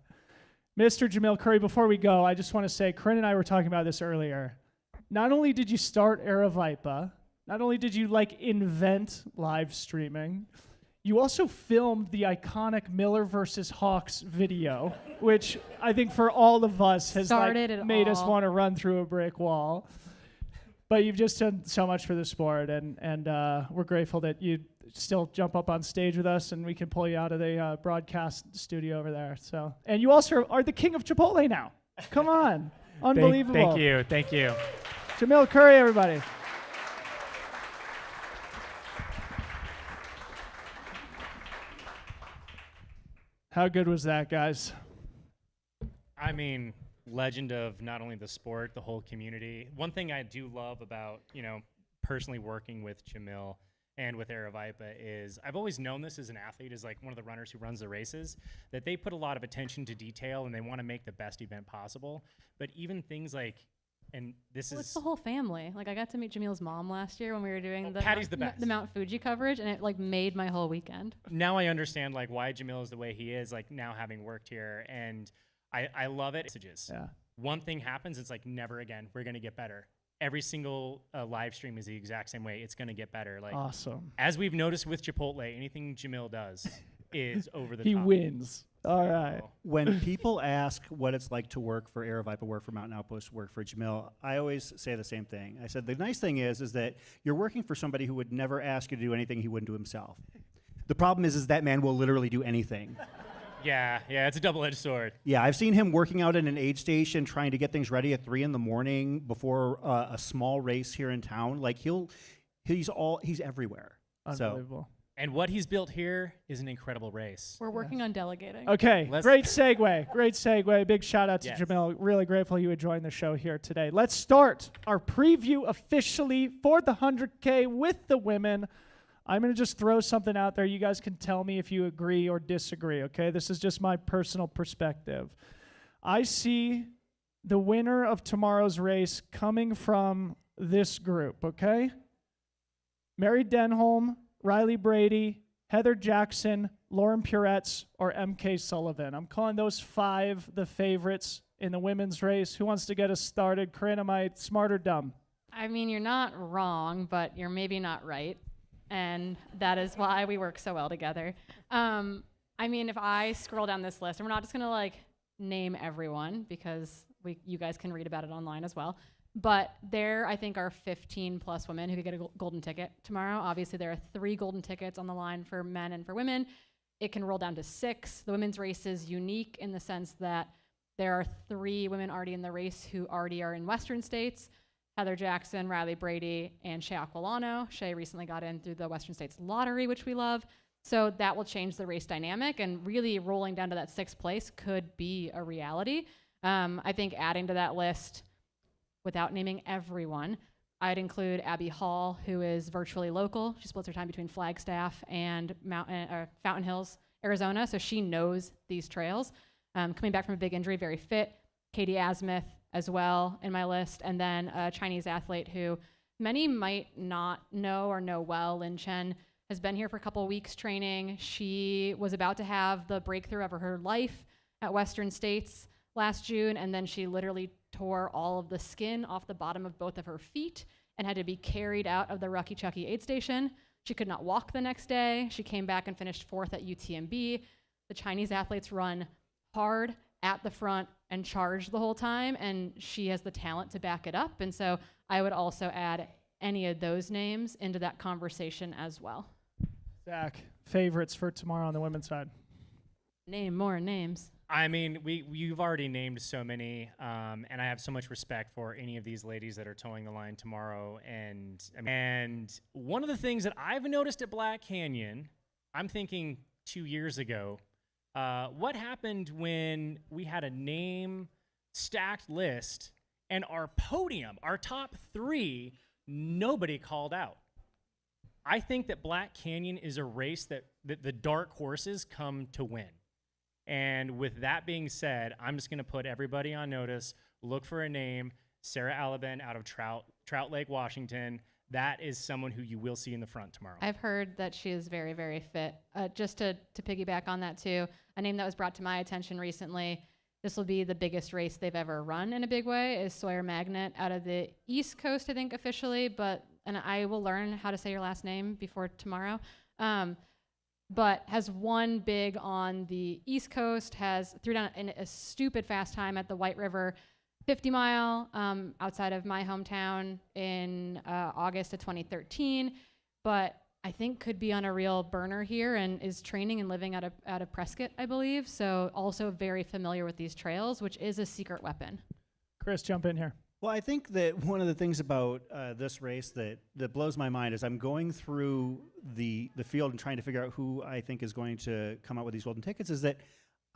Mr. Jamil Curry, before we go, I just want to say, Corinne and I were talking about this earlier. Not only did you start Aravaipa, not only did you invent live streaming, you also filmed the iconic Miller versus Hawks video, which I think for all of us has Started it made us all. want to run through a brick wall. But you've just done so much for the sport, and we're grateful that you still jump up on stage with us, and we can pull you out of the broadcast studio over there. So, and you also are the king of Chipotle now. Come on, unbelievable! Thank you. Jamil Curry, everybody. How good was that, guys? I mean, legend of not only the sport, the whole community. One thing I do love about, personally working with Jamil and with Aravaipa is I've always known this as an athlete, as like one of the runners who runs the races, that they put a lot of attention to detail and they want to make the best event possible. But even things like, and this Well, is it's the whole family. Like, I got to meet Jamil's mom last year when we were doing Patty's the best. the Mount Fuji coverage, and it made my whole weekend. now I understand like why Jamil is the way he is, like now having worked here, and I love it. Messages. Yeah. One thing happens, it's like never again. We're gonna get better. Every single live stream is the exact same way. It's gonna get better. Like Awesome. as we've noticed with Chipotle, anything Jamil does is over the He top. wins. All right. So, When people ask what it's like to work for Aravaipa, work for Mountain Outpost, work for Jamil, I always say the same thing. I said, the nice thing is that you're working for somebody who would never ask you to do anything he wouldn't do himself. The problem is that man will literally do anything. yeah, it's a double-edged sword. Yeah, I've seen him working out in an aid station, trying to get things ready at 3 a.m. before a small race here in town. Like he's everywhere. So Unbelievable. And what he's built here is an incredible race. We're working on delegating. Okay, Let's- great segue. Great segue. Big shout out to Yes. Jamil. Really grateful you would join the show here today. Let's start our preview officially for the 100K with the women. I'm going to just throw something out there. You guys can tell me if you agree or disagree, okay? This is just my personal perspective. I see the winner of tomorrow's race coming from this group, okay? Mary Denholm, Riley Brady, Heather Jackson, Lauren Puretz, or MK Sullivan. I'm calling those 5 the favorites in the women's race. Who wants to get us started? Corinne, am I smart or dumb? I mean, you're not wrong, but you're maybe not right. And that is why we work so well together. I mean, if I scroll down this list, and we're not just going to name everyone because you guys can read about it online as well. But there, I think, are 15 plus women who could get a golden ticket tomorrow. Obviously, there are 3 golden tickets on the line for men and for women. It can roll down to 6. The women's race is unique in the sense that there are 3 women already in the race who already are in Western states. Heather Jackson, Riley Brady, and Shea Aquilano. Shea recently got in through the Western States Lottery, which we love. So that will change the race dynamic, and really rolling down to that 6th place could be a reality. I think adding to that list, without naming everyone, I'd include Abby Hall, who is virtually local. She splits her time between Flagstaff and Fountain Hills, Arizona, so she knows these trails. Coming back from a big injury, very fit. Katie Asmuth as well in my list, and then a Chinese athlete who many might not know or know well, Lin Chen, has been here for a couple of weeks training. She was about to have the breakthrough of her life at Western States last June, and then she literally tore all of the skin off the bottom of both of her feet and had to be carried out of the Rucky Chucky aid station. She could not walk the next day. She came back and finished 4th at UTMB. The Chinese athletes run hard at the front and charge the whole time, and she has the talent to back it up. And so I would also add any of those names into that conversation as well. Zach, favorites for tomorrow on the women's side. Name more names. I mean, you've already named so many, and I have so much respect for any of these ladies that are towing the line tomorrow. And one of the things that I've noticed at Black Canyon, I'm thinking 2 years ago, what happened when we had a name stacked list, and our podium, our top 3, nobody called out. I think that Black Canyon is a race that the dark horses come to win. And with that being said, I'm just going to put everybody on notice. Look for a name, Sarah Alabin out of Trout Lake, Washington. That is someone who you will see in the front tomorrow. I've heard that she is very, very fit. Just to piggyback on that too, a name that was brought to my attention recently, this will be the biggest race they've ever run in a big way, is Sawyer Magnet out of the East Coast, I think officially, and I will learn how to say your last name before tomorrow. But has won big on the East Coast, threw down a stupid fast time at the White River 50 mile outside of my hometown in August of 2013, but I think could be on a real burner here and is training and living out of Prescott, I believe. So also very familiar with these trails, which is a secret weapon. Chris, jump in here. Well, I think that one of the things about this race that blows my mind is I'm going through the field and trying to figure out who I think is going to come out with these golden tickets, is that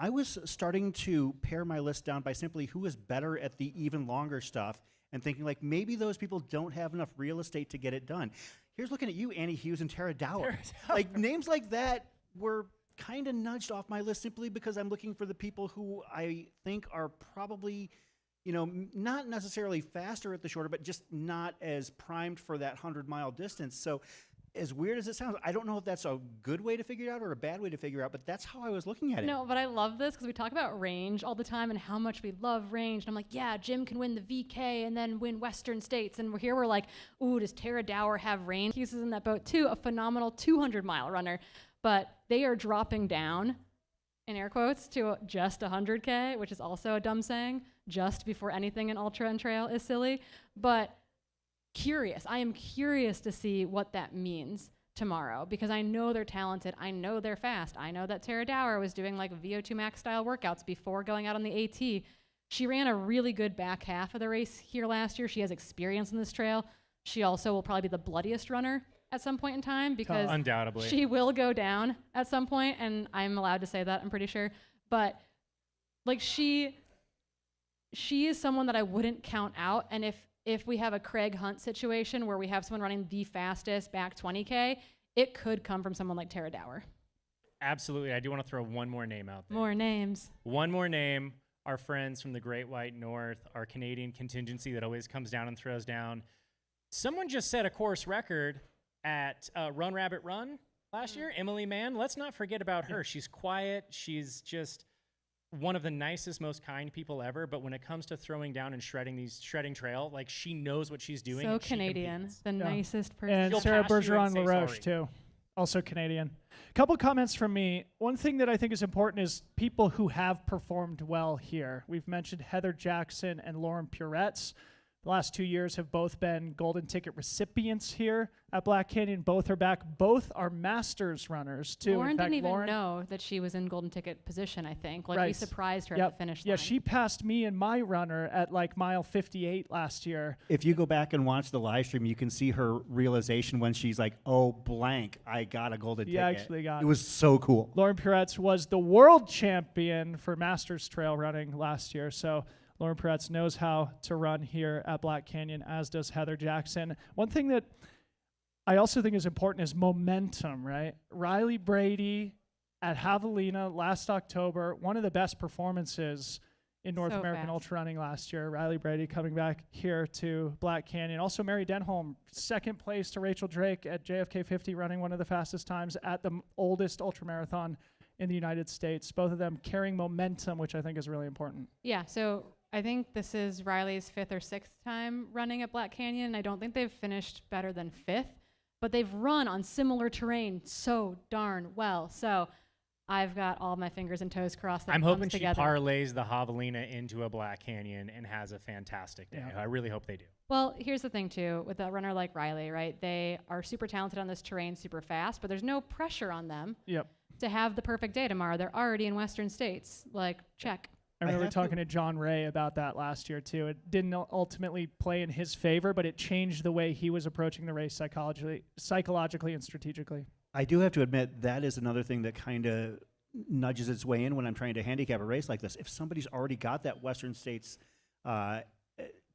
I was starting to pare my list down by simply who is better at the even longer stuff and thinking like maybe those people don't have enough real estate to get it done. Here's looking at you, Annie Hughes and Tara Dower. Like names like that were kind of nudged off my list simply because I'm looking for the people who I think are probably, not necessarily faster at the shorter, but just not as primed for that 100-mile distance. So as weird as it sounds, I don't know if that's a good way to figure it out or a bad way to figure it out, but that's how I was looking at it. No, but I love this because we talk about range all the time and how much we love range. And I'm like, yeah, Jim can win the VK and then win Western States. And we're like, ooh, does Tara Dower have range? He's in that boat too, a phenomenal 200-mile runner. But they are dropping down, in air quotes, to just 100K, which is also a dumb saying, just before anything in ultra and trail is silly. But I am curious to see what that means tomorrow because I know they're talented. I know they're fast. I know that Tara Dower was doing like VO2 max style workouts before going out on the AT. She ran a really good back half of the race here last year. She has experience in this trail. She also will probably be the bloodiest runner at some point in time because undoubtedly she will go down at some point, and I'm allowed to say that, I'm pretty sure. But like she is someone that I wouldn't count out, and if we have a Craig Hunt situation where we have someone running the fastest back 20K, it could come from someone like Tara Dower. Absolutely. I do want to throw one more name out there. More names. One more name. Our friends from the Great White North, our Canadian contingency that always comes down and throws down. Someone just set a course record at Run Rabbit Run last year. Emily Mann. Let's not forget about her. She's quiet. She's just one of the nicest, most kind people ever, but when it comes to throwing down and shredding trail, like she knows what she's doing. So and Canadian, the nicest person. And She'll Sarah pass you and Bergeron say LaRoche sorry. too, also Canadian. Couple comments from me. One thing that I think is important is people who have performed well here. We've mentioned Heather Jackson and Lauren Puretz. The last 2 years have both been golden ticket recipients here at Black Canyon. Both are back. Both are Masters runners, too. Lauren in fact, didn't even Lauren, know that she was in golden ticket position, I think. Like, we Right. surprised her Yep. at the finish line. Yeah, she passed me and my runner at like mile 58 last year. If you go back and watch the live stream, you can see her realization when she's like, oh, blank, I got a golden You ticket. actually got it. Was so cool. Lauren Puretz was the world champion for Masters trail running last year. So Lauren Puretz knows how to run here at Black Canyon, as does Heather Jackson. One thing that I also think is important is momentum, right? Riley Brady at Javelina last October, one of the best performances in North So American fast. ultra running last year. Riley Brady coming back here to Black Canyon. Also Mary Denholm, second place to Rachel Drake at JFK 50, running one of the fastest times at the oldest ultramarathon in the United States. Both of them carrying momentum, which I think is really important. Yeah, so I think this is Riley's 5th or 6th time running at Black Canyon. I don't think they've finished better than 5th, but they've run on similar terrain so darn well. So I've got all my fingers and toes crossed that I'm it comes hoping she together. parlays the Javelina into a Black Canyon and has a fantastic day. Yeah. I really hope they do. Well, here's the thing, too, with a runner like Riley, right? They are super talented on this terrain, super fast, but there's no pressure on them Yep. to have the perfect day tomorrow. They're already in Western States. Like, check. I remember have talking to John Ray about that last year, too. It didn't ultimately play in his favor, but it changed the way he was approaching the race psychologically and strategically. I do have to admit that is another thing that kind of nudges its way in when I'm trying to handicap a race like this. If somebody's already got that Western States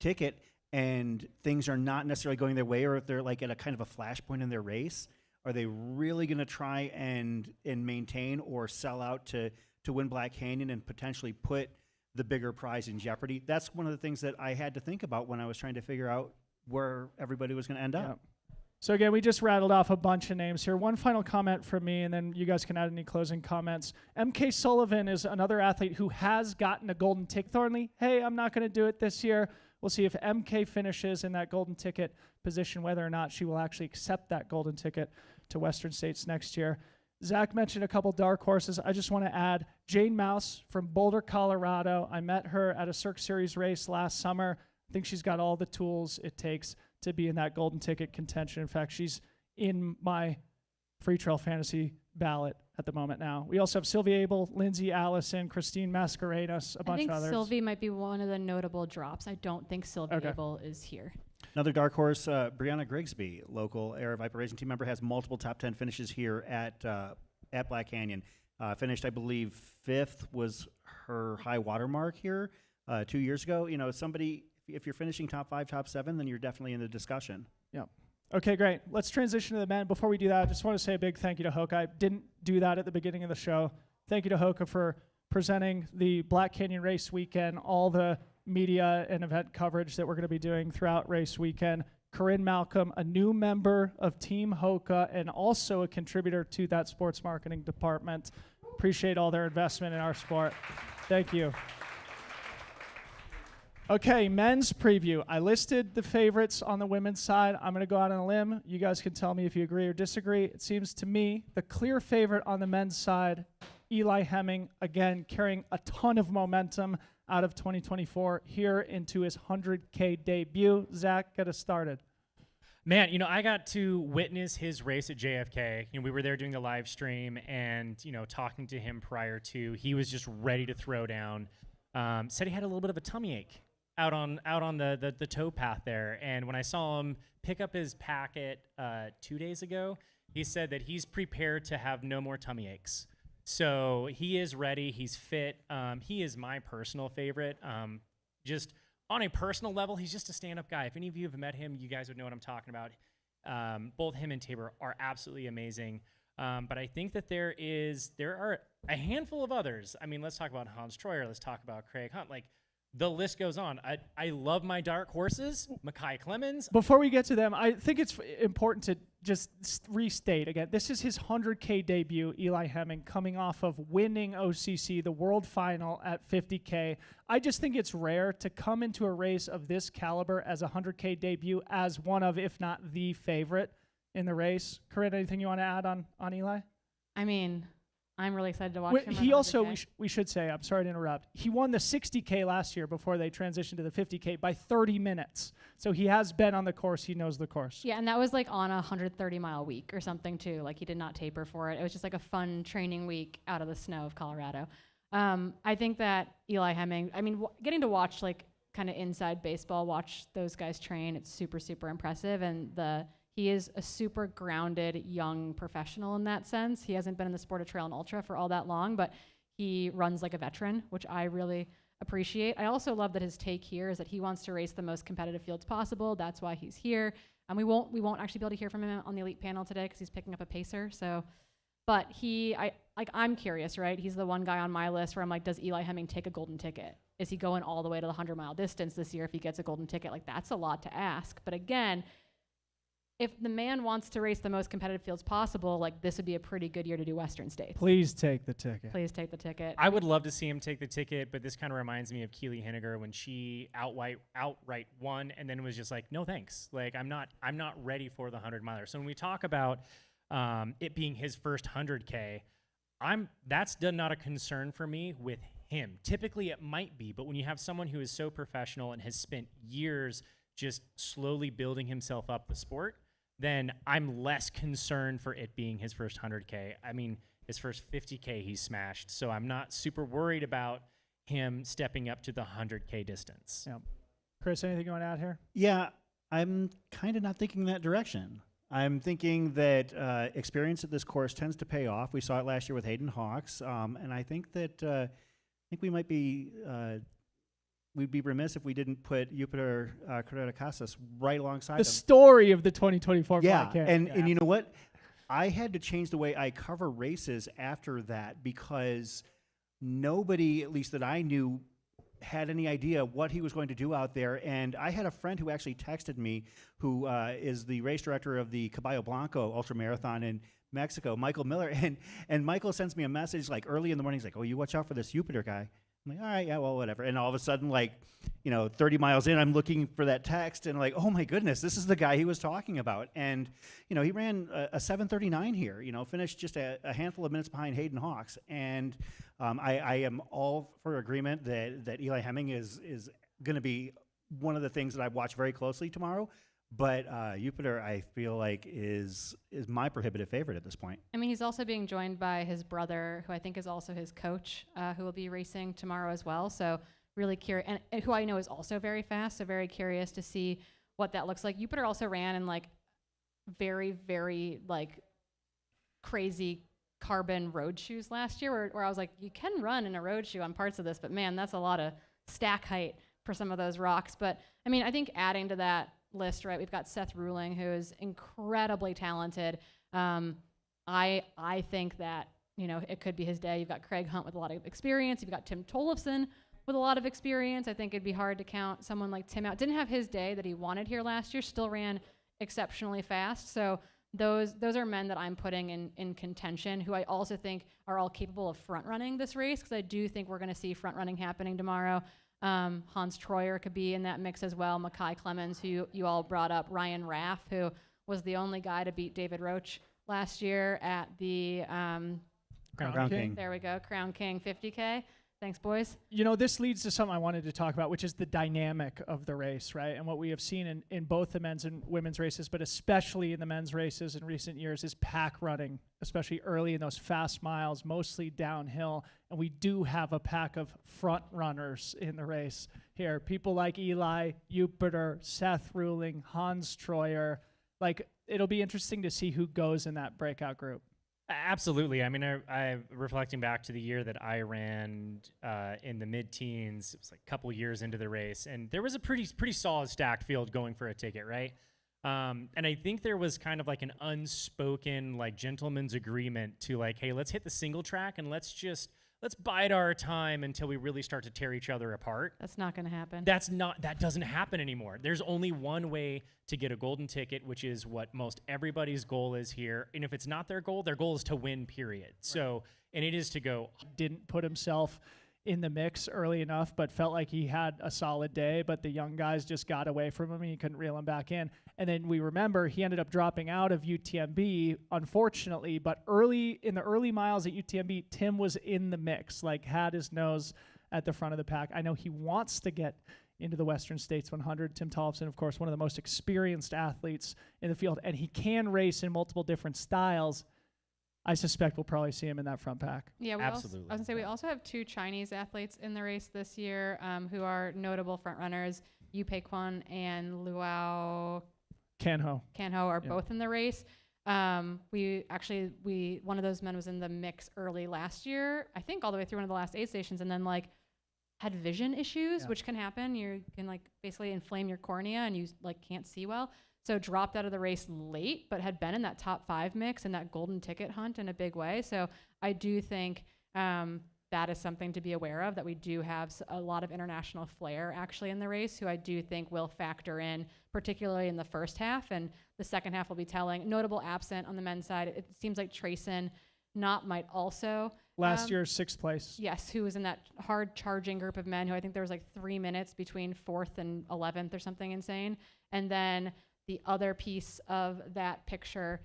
ticket and things are not necessarily going their way, or if they're like at a kind of a flashpoint in their race, are they really going to try and maintain or sell out to win Black Canyon and potentially put the bigger prize in jeopardy? That's one of the things that I had to think about when I was trying to figure out where everybody was going to end up. So again, we just rattled off a bunch of names here. One final comment from me, and then you guys can add any closing comments. MK Sullivan is another athlete who has gotten a golden ticket. Thornley, hey, I'm not going to do it this year. We'll see if MK finishes in that golden ticket position, whether or not she will actually accept that golden ticket to Western States next year. Zach mentioned a couple dark horses. I just want to add Jane Mouse from Boulder, Colorado. I met her at a Cirque Series race last summer. I think she's got all the tools it takes to be in that golden ticket contention. In fact, she's in my Free Trail Fantasy ballot at the moment now. We also have Sylvia Abel, Lindsay Allison, Christine Mascarenas, a bunch of others. I think Sylvie might be one of the notable drops. I don't think Sylvia Abel is here. Another dark horse, Brianna Grigsby, local Air Viper Racing team member, has multiple top 10 finishes here at Black Canyon. Finished, I believe, 5th was her high water mark here 2 years ago. You know, somebody, if you're finishing top 5, top 7, then you're definitely in the discussion. Yeah. Okay, great. Let's transition to the men. Before we do that, I just want to say a big thank you to Hoka. I didn't do that at the beginning of the show. Thank you to Hoka for presenting the Black Canyon Race Weekend, all the media and event coverage that we're going to be doing throughout race weekend. Corinne Malcolm, a new member of Team Hoka and also a contributor to that sports marketing department. Appreciate all their investment in our sport. Thank you. Okay, men's preview. I listed the favorites on the women's side. I'm going to go out on a limb. You guys can tell me if you agree or disagree. It seems to me the clear favorite on the men's side, Eli Hemming, again, carrying a ton of momentum out of 2024 here into his 100K debut. Zach, get us started. Man, you know, I got to witness his race at JFK. You know, we were there doing the live stream and, you know, talking to him prior to. He was just ready to throw down. Said he had a little bit of a tummy ache out on the tow path there. And when I saw him pick up his packet 2 days ago, he said that he's prepared to have no more tummy aches. So he is ready. He's fit. He is my personal favorite. Just on a personal level, he's just a stand-up guy. If any of you have met him, you guys would know what I'm talking about. Both him and Tabor are absolutely amazing. But I think that there are a handful of others. I mean, let's talk about Hans Troyer. Let's talk about Craig Hunt. Like, the list goes on. I love my dark horses. Makai Clemens. Before we get to them, I think it's important to just restate again. This is his 100K debut, Eli Hemming, coming off of winning OCC, the world final at 50K. I just think it's rare to come into a race of this caliber as a 100K debut as one of, if not the favorite in the race. Corinne, anything you want to add on Eli? I mean, I'm really excited to watch him. He also, we should say, I'm sorry to interrupt, he won the 60K last year before they transitioned to the 50K by 30 minutes. So he has been on the course. He knows the course. Yeah, and that was like on a 130-mile week or something too. Like, he did not taper for it. It was just like a fun training week out of the snow of Colorado. I think that Eli Hemming, I mean, getting to watch like kind of inside baseball, watch those guys train, it's super, super impressive. And he is a super grounded young professional in that sense. He hasn't been in the sport of trail and ultra for all that long, but he runs like a veteran, which I really appreciate. I also love that his take here is that he wants to race the most competitive fields possible. That's why he's here. And we won't actually be able to hear from him on the elite panel today because he's picking up a pacer. So, but I'm curious, right? He's the one guy on my list where I'm like, does Eli Hemming take a golden ticket? Is he going all the way to the 100-mile distance this year if he gets a golden ticket? Like, that's a lot to ask. But again, if the man wants to race the most competitive fields possible, like, this would be a pretty good year to do Western States. Please take the ticket. Please take the ticket. I would love to see him take the ticket, but this kind of reminds me of Keely Henniger when she outright won and then was just like, no thanks. Like, I'm not ready for the 100-miler. So when we talk about it being his first 100K, that's not a concern for me with him. Typically it might be, but when you have someone who is so professional and has spent years just slowly building himself up the sport, then I'm less concerned for it being his first 100K. I mean, his first 50K he smashed, so I'm not super worried about him stepping up to the 100K distance. Yeah. Chris, anything you want to add here? Yeah, I'm kind of not thinking that direction. I'm thinking that experience at this course tends to pay off. We saw it last year with Hayden Hawks, and I think that we might be we'd be remiss if we didn't put Jupiter Carrera Casas right alongside The them. story of the 2024 Yeah, 5K. and you know what? I had to change the way I cover races after that because nobody, at least that I knew, had any idea what he was going to do out there. And I had a friend who actually texted me, who is the race director of the Caballo Blanco Ultramarathon in Mexico, Michael Miller. And Michael sends me a message like early in the morning. He's like, "Oh, you watch out for this Jupiter guy." I'm like, "All right, yeah, well, whatever." And all of a sudden, like, 30 miles in, I'm looking for that text and like, oh my goodness, this is the guy he was talking about. And, he ran a 7:39 here, finished just a handful of minutes behind Hayden Hawks. And I am all for agreement that Eli Hemming is going to be one of the things that I watch very closely tomorrow. But Jupiter, I feel like, is my prohibitive favorite at this point. I mean, he's also being joined by his brother, who I think is also his coach, who will be racing tomorrow as well. So really curious, and who I know is also very fast. So very curious to see what that looks like. Jupiter also ran in like very, very like crazy carbon road shoes last year, where I was like, you can run in a road shoe on parts of this, but man, that's a lot of stack height for some of those rocks. But I mean, I think adding to that list, right, we've got Seth Ruling, who is incredibly talented. I think that, it could be his day. You've got Craig Hunt with a lot of experience. You've got Tim Tollefson with a lot of experience. I think it'd be hard to count someone like Tim out. Didn't have his day that he wanted here last year, still ran exceptionally fast. So those are men that I'm putting in contention, who I also think are all capable of front running this race, because I do think we're going to see front running happening tomorrow. Hans Troyer could be in that mix as well. Mackay Clemens, who you all brought up. Ryan Raff, who was the only guy to beat David Roach last year at the Crown King. There we go, Crown King 50K. Thanks, boys. This leads to something I wanted to talk about, which is the dynamic of the race, right? And what we have seen in both the men's and women's races, but especially in the men's races in recent years, is pack running, especially early in those fast miles, mostly downhill. And we do have a pack of front runners in the race here. People like Eli, Jupiter, Seth Ruling, Hans Troyer. Like, it'll be interesting to see who goes in that breakout group. Absolutely. I mean, I reflecting back to the year that I ran in the mid-teens. It was like a couple years into the race, and there was a pretty solid stacked field going for a ticket, right? And I think there was kind of like an unspoken like gentleman's agreement to like, hey, let's hit the single track and let's bide our time until we really start to tear each other apart. That's not going to happen. That doesn't happen anymore. There's only one way to get a golden ticket, which is what most everybody's goal is here. And if it's not their goal is to win, period. Right. So, and it is to go. Didn't put himself in the mix early enough, but felt like he had a solid day, but the young guys just got away from him and he couldn't reel him back in. And then we remember he ended up dropping out of UTMB, unfortunately, but in the early miles at UTMB, Tim was in the mix, like had his nose at the front of the pack. I know he wants to get into the Western States 100. Tim Tollefson, of course, one of the most experienced athletes in the field, and he can race in multiple different styles. I suspect we'll probably see him in that front pack. Yeah, absolutely. I was going to say, we also have two Chinese athletes in the race this year who are notable front runners. Yu Pei Quan and Luau Canho are both in the race. One of those men was in the mix early last year, I think all the way through one of the last aid stations, and then like had vision issues, which can happen. You can like basically inflame your cornea and you like can't see well. So dropped out of the race late, but had been in that top 5 mix and that golden ticket hunt in a big way. So I do think that is something to be aware of, that we do have a lot of international flair actually in the race, who I do think will factor in, particularly in the first half. And the second half will be telling. Notable absent on the men's side, it seems like Trayson Knott might also. Last year, 6th place. Yes, who was in that hard charging group of men who I think there was like 3 minutes between 4th and 11th or something insane. And then the other piece of that picture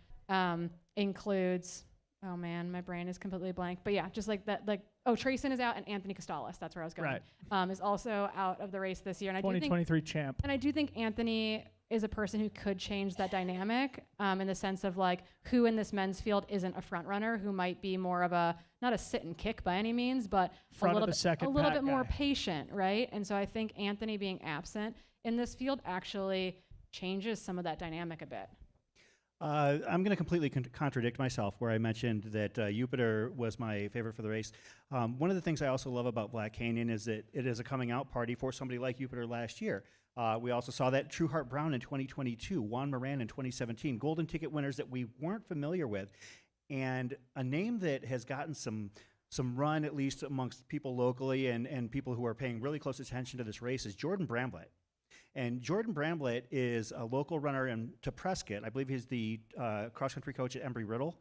includes, oh man, my brain is completely blank. But yeah, just like that, like, Trayson is out and Anthony Costales, that's where I was going, is also out of the race this year. And 2023 champ. And I do think Anthony is a person who could change that dynamic in the sense of like who in this men's field isn't a front runner, who might be more of not a sit and kick by any means, but a little bit more patient, right? And so I think Anthony being absent in this field actually changes some of that dynamic a bit. I'm going to completely contradict myself where I mentioned that Jupiter was my favorite for the race. One of the things I also love about Black Canyon is that it is a coming out party for somebody like Jupiter last year. We also saw that Trueheart Brown in 2022, Juan Moran in 2017, golden ticket winners that we weren't familiar with. And a name that has gotten some run, at least amongst people locally and people who are paying really close attention to this race, is Jordan Bramblett. And Jordan Bramblett is a local runner to Prescott. I believe he's the cross-country coach at Embry-Riddle.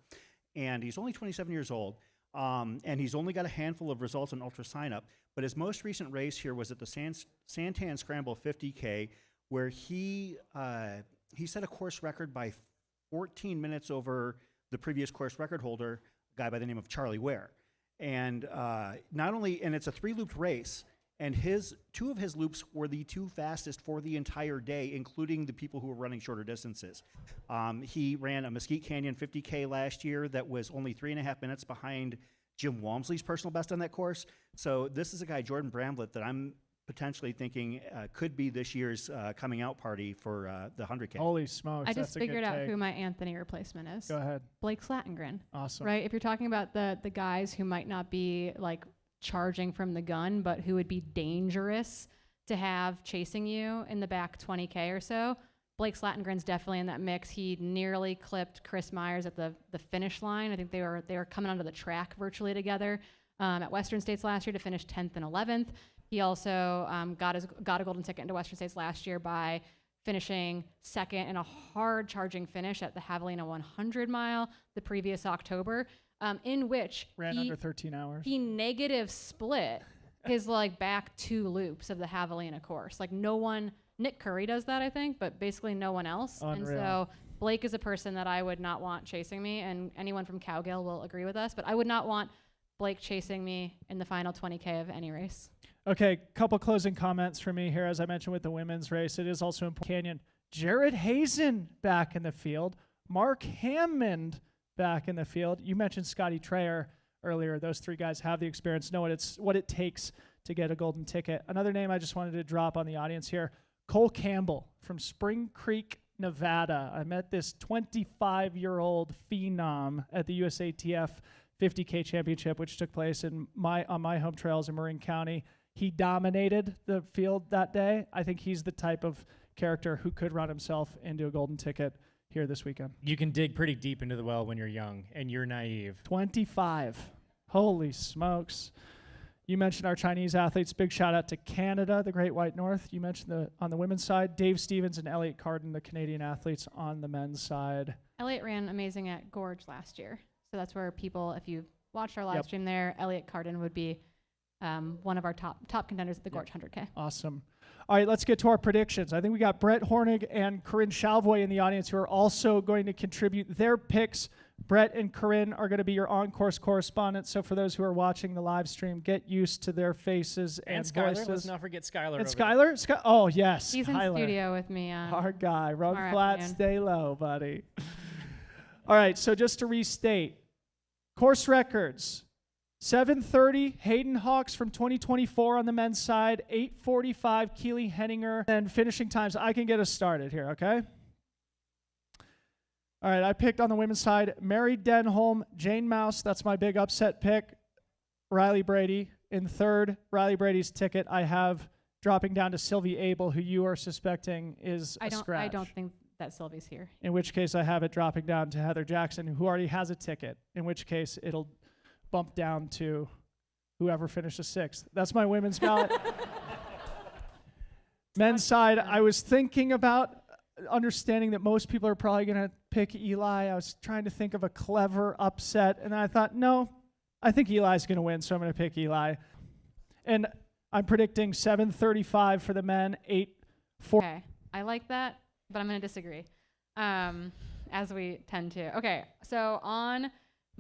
And he's only 27 years old. And he's only got a handful of results in ultra sign-up. But his most recent race here was at the Santan Scramble 50K, where he set a course record by 14 minutes over the previous course record holder, a guy by the name of Charlie Ware. And and it's a 3-looped race, and two of his loops were the 2 fastest for the entire day, including the people who were running shorter distances. He ran a Mesquite Canyon 50K last year that was only 3.5 minutes behind Jim Walmsley's personal best on that course. So this is a guy, Jordan Bramblett, that I'm potentially thinking could be this year's coming out party for the 100K. Holy smokes. I just that's a good figured out take. who my Anthony replacement is. Go ahead. Blake Slatengren. Awesome. Right? If you're talking about the guys who might not be like charging from the gun, but who would be dangerous to have chasing you in the back 20K or so, Blake Slatengren's definitely in that mix. He nearly clipped Chris Myers at the finish line. I think they were coming onto the track virtually together at Western States last year to finish 10th and 11th. He also got a golden ticket into Western States last year by finishing second in a hard charging finish at the Javelina 100 mile the previous October, in which Ran under 13 hours. he negative split his like back 2 loops of the Javelina course. Like Nick Curry does that, I think, but basically no one else. Unreal. And so Blake is a person that I would not want chasing me, and anyone from Cowgill will agree with us, but I would not want Blake chasing me in the final 20K of any race. Okay, couple closing comments from me here. As I mentioned with the women's race, it is also important. Canyon. Jared Hazen back in the field. Mark Hammond back in the field. You mentioned Scotty Trayer earlier. Those 3 guys have the experience, know what it takes to get a golden ticket. Another name I just wanted to drop on the audience here, Cole Campbell from Spring Creek, Nevada. I met this 25-year-old phenom at the USATF 50K championship, which took place on my home trails in Marin County. He dominated the field that day. I think he's the type of character who could run himself into a golden ticket here this weekend. You can dig pretty deep into the well when you're young and you're naive. 25. Holy smokes. You mentioned our Chinese athletes. Big shout out to Canada, the Great White North. You mentioned on the women's side, Dave Stevens and Elliot Carden, the Canadian athletes on the men's side. Elliot ran amazing at Gorge last year. So that's where people, if you watched our live stream there, Elliot Carden would be one of our top contenders at the Gorge 100K. Awesome. All right, let's get to our predictions. I think we got Brett Hornig and Corinne Chalvoy in the audience who are also going to contribute their picks. Brett and Corinne are going to be your on-course correspondents. So for those who are watching the live stream, get used to their faces and Skylar, voices. let's not forget Skylar. And over Skylar? Oh, yes. He's Tyler. in studio with me. Our guy. Run tomorrow flat, afternoon. stay low, buddy. All right, so just to restate, course records. 7:30, Hayden Hawks from 2024 on the men's side. 8:45, Keely Henninger. And finishing times, I can get us started here, okay? All right, I picked on the women's side, Mary Denholm, Jane Mouse. That's my big upset pick. Riley Brady. In third, Riley Brady's ticket I have dropping down to Sylvie Abel, who you are suspecting is a scratch. I don't think that Sylvie's here. In which case, I have it dropping down to Heather Jackson, who already has a ticket. In which case, it'll bump down to whoever finishes 6th. That's my women's ballot. Men's side, I was thinking about understanding that most people are probably going to pick Eli. I was trying to think of a clever upset, and then I thought, no, I think Eli's going to win, so I'm going to pick Eli. And I'm predicting 7:35 for the men, 8:40. Okay, I like that, but I'm going to disagree, as we tend to. Okay, so on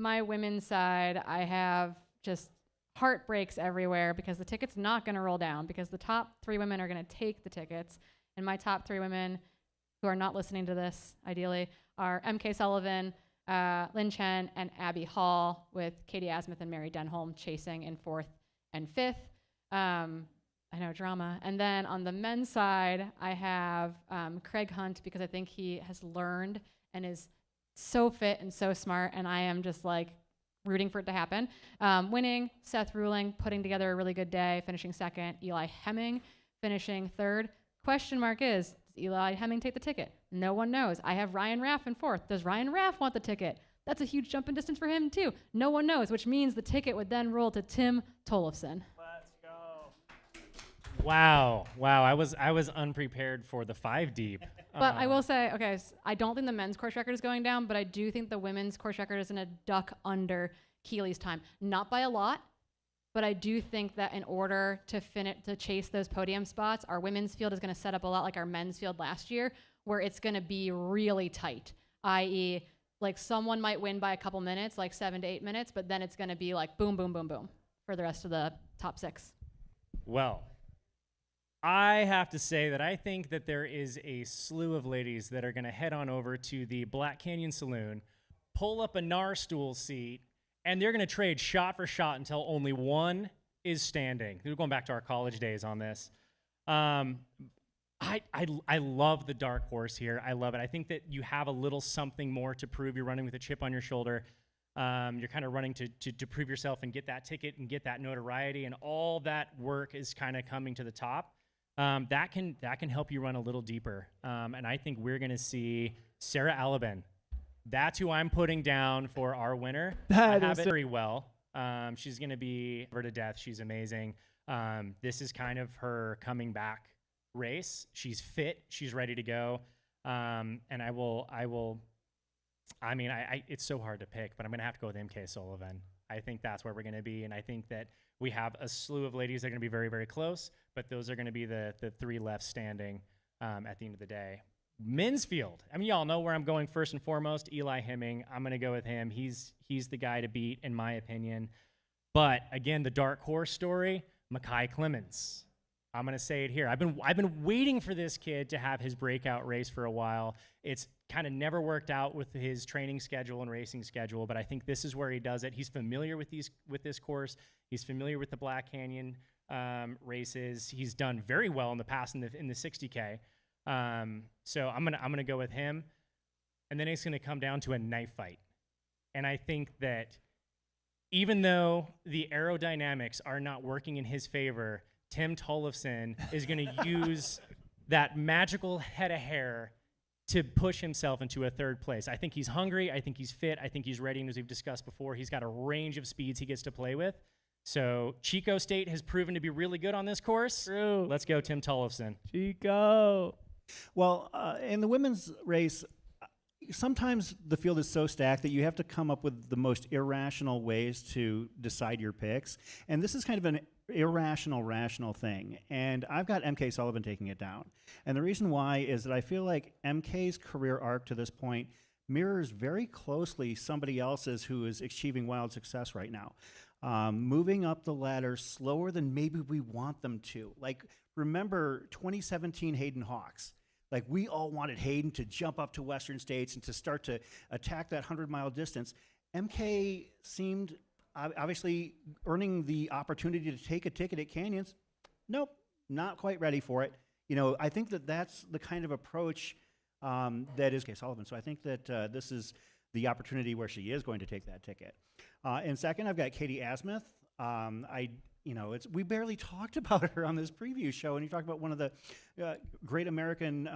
my women's side, I have just heartbreaks everywhere because the ticket's not going to roll down because the top 3 women are going to take the tickets. And my top 3 women who are not listening to this, ideally, are MK Sullivan, Lynn Chen, and Abby Hall, with Katie Asmuth and Mary Denholm chasing in 4th and 5th. I know, drama. And then on the men's side, I have Craig Hunt because I think he has learned and is so fit and so smart, and I am just like rooting for it to happen. Winning, Seth Ruling putting together a really good day, finishing second. Eli Hemming finishing third. Question mark is, does Eli Hemming take the ticket? No one knows. I have Ryan Raff in fourth. Does Ryan Raff want the ticket? That's a huge jump in distance for him too. No one knows, which means the ticket would then roll to Tim Tollefson. Let's go. Wow. I was unprepared for the 5 deep. But I will say, okay, I don't think the men's course record is going down, but I do think the women's course record is going to duck under Keeley's time. Not by a lot, but I do think that in order to chase those podium spots, our women's field is going to set up a lot like our men's field last year, where it's going to be really tight, i.e., like someone might win by a couple minutes, like 7 to 8 minutes, but then it's going to be like boom, boom, boom, boom for the rest of the top 6. Well, I have to say that I think that there is a slew of ladies that are going to head on over to the Black Canyon Saloon, pull up a NAR stool seat, and they're going to trade shot for shot until only one is standing. We're going back to our college days on this. I love the dark horse here. I love it. I think that you have a little something more to prove. You're running with a chip on your shoulder. You're kind of running to prove yourself and get that ticket and get that notoriety, and all that work is kind of coming to the top. That can help you run a little deeper. And I think we're going to see Sarah Alabin. That's who I'm putting down for our winner. That I have is it very well. She's going to be her to death. She's amazing. This is kind of her coming back race. She's fit. She's ready to go. And it's so hard to pick, but I'm going to have to go with MK Sullivan. I think that's where we're going to be. And I think that we have a slew of ladies that are going to be very, very close, but those are going to be the 3 left standing at the end of the day. Men's field. I mean, y'all know where I'm going first and foremost. Eli Hemming. I'm going to go with him. He's the guy to beat, in my opinion. But again, the dark horse story, Makai Clemens. I'm going to say it here. I've been waiting for this kid to have his breakout race for a while. It's kind of never worked out with his training schedule and racing schedule, but I think this is where he does it. He's familiar with this course. He's familiar with the Black Canyon races. He's done very well in the past in the 60K. So I'm gonna go with him, and then it's gonna come down to a knife fight. And I think that even though the aerodynamics are not working in his favor, Tim Tollefson is going to use that magical head of hair to push himself into a 3rd place. I think he's hungry. I think he's fit. I think he's ready. And as we've discussed before, he's got a range of speeds he gets to play with. So Chico State has proven to be really good on this course. True. Let's go, Tim Tollefson. Chico. Well, in the women's race, sometimes the field is so stacked that you have to come up with the most irrational ways to decide your picks. And this is kind of an irrational, rational thing. And I've got MK Sullivan taking it down. And the reason why is that I feel like MK's career arc to this point mirrors very closely somebody else's who is achieving wild success right now. Moving up the ladder slower than maybe we want them to. Like, remember 2017 Hayden Hawks. Like, we all wanted Hayden to jump up to Western States and to start to attack that 100-mile distance. MK seemed obviously earning the opportunity to take a ticket at Canyons. Nope, not quite ready for it. You know, I think that that's the kind of approach that is MK Sullivan. So I think that this is the opportunity where she is going to take that ticket. And second, I've got Katie Asmuth. We barely talked about her on this preview show, and you talked about one of the great American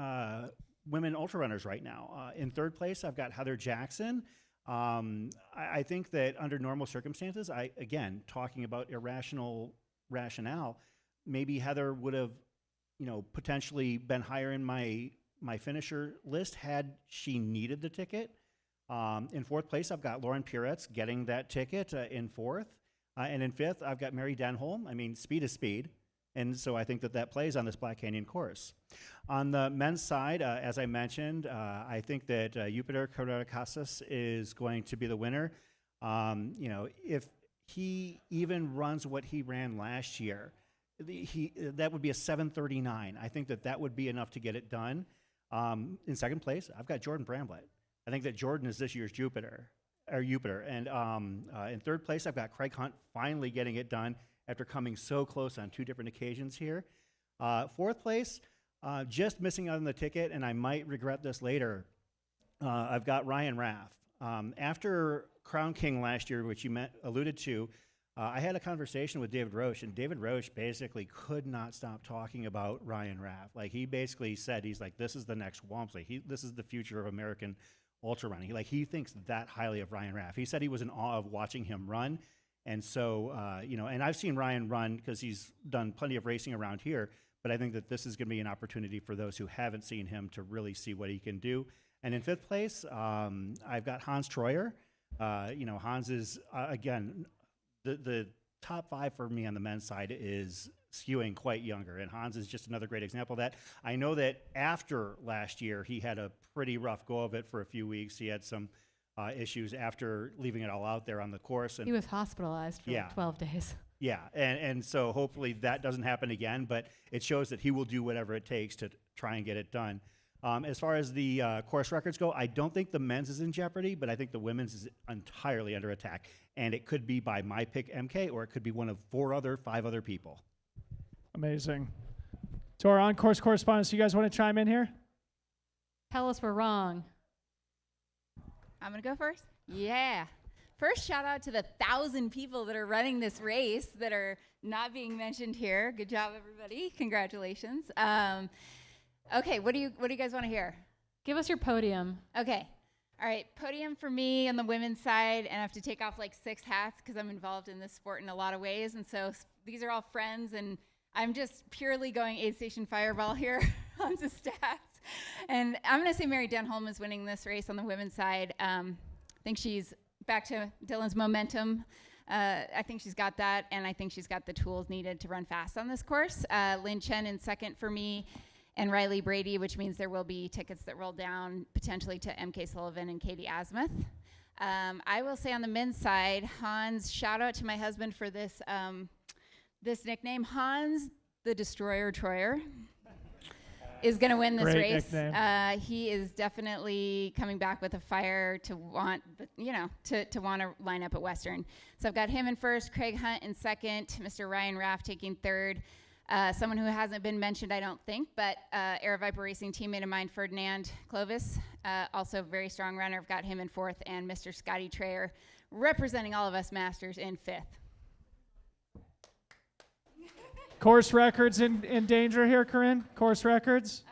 women ultra runners right now. In 3rd place, I've got Heather Jackson. I think that under normal circumstances, again, talking about irrational rationale, maybe Heather would have, potentially been higher in my finisher list had she needed the ticket. In 4th place, I've got Lauren Puretz getting that ticket in 4th. And in 5th, I've got Mary Denholm. I mean, speed is speed. And so I think that plays on this Black Canyon course. On the men's side, as I mentioned, I think that Jupiter Carrera-Casas is going to be the winner. If he even runs what he ran last year, that would be a 7:39. I think that would be enough to get it done. In 2nd place, I've got Jordan Bramblett. I think that Jordan is this year's Jupiter. And in 3rd place, I've got Craig Hunt finally getting it done after coming so close on 2 different occasions here. 4th place, just missing out on the ticket, and I might regret this later. I've got Ryan Raff. After Crown King last year, which you alluded to, I had a conversation with David Roche, and David Roche basically could not stop talking about Ryan Raff. Like, he basically said, he's like, this is the next Walmsley. This is the future of American ultra running. He thinks that highly of Ryan Raff. He said he was in awe of watching him run. And so, and I've seen Ryan run because he's done plenty of racing around here, but I think that this is going to be an opportunity for those who haven't seen him to really see what he can do. And in 5th place, I've got Hans Troyer. Hans is, again, the top 5 for me on the men's side is skewing quite younger, and Hans is just another great example of that. I know that after last year, he had a pretty rough go of it for a few weeks. He had some issues after leaving it all out there on the course. And He was hospitalized for Yeah. like 12 days. yeah, and so hopefully that doesn't happen again, but it shows that he will do whatever it takes to try and get it done. As far as the course records go, I don't think the men's is in jeopardy, but I think the women's is entirely under attack. And it could be by my pick, MK, or it could be one of 5 other people. Amazing. To our on-course correspondents, you guys want to chime in here? Tell us we're wrong. I'm going to go first? Yeah. First, shout out to the 1,000 people that are running this race that are not being mentioned here. Good job, everybody. Congratulations. Okay, what do you guys want to hear? Give us your podium. Okay. All right, podium for me on the women's side, and I have to take off like 6 hats because I'm involved in this sport in a lot of ways. And so these are all friends, and I'm just purely going aid station fireball here on the stats. And I'm going to say Mary Denholm is winning this race on the women's side. I think she's back to Dylan's momentum. I think she's got that, and I think she's got the tools needed to run fast on this course. Lynn Chen in second for me, and Riley Brady, which means there will be tickets that roll down potentially to MK Sullivan and Katie Asmuth. I will say on the men's side, Hans, shout out to my husband for this this nickname. Hans the Destroyer Troyer is going to win this Great race. nickname. He is definitely coming back with a fire to want, to want to line up at Western. So I've got him in first, Craig Hunt in second, Mr. Ryan Raff taking third. Someone who hasn't been mentioned, I don't think, but Air Viper Racing teammate of mine, Ferdinand Clovis, also a very strong runner. I've got him in fourth, and Mr. Scotty Trayer representing all of us masters in fifth. Course records in danger here, Corinne? Course records?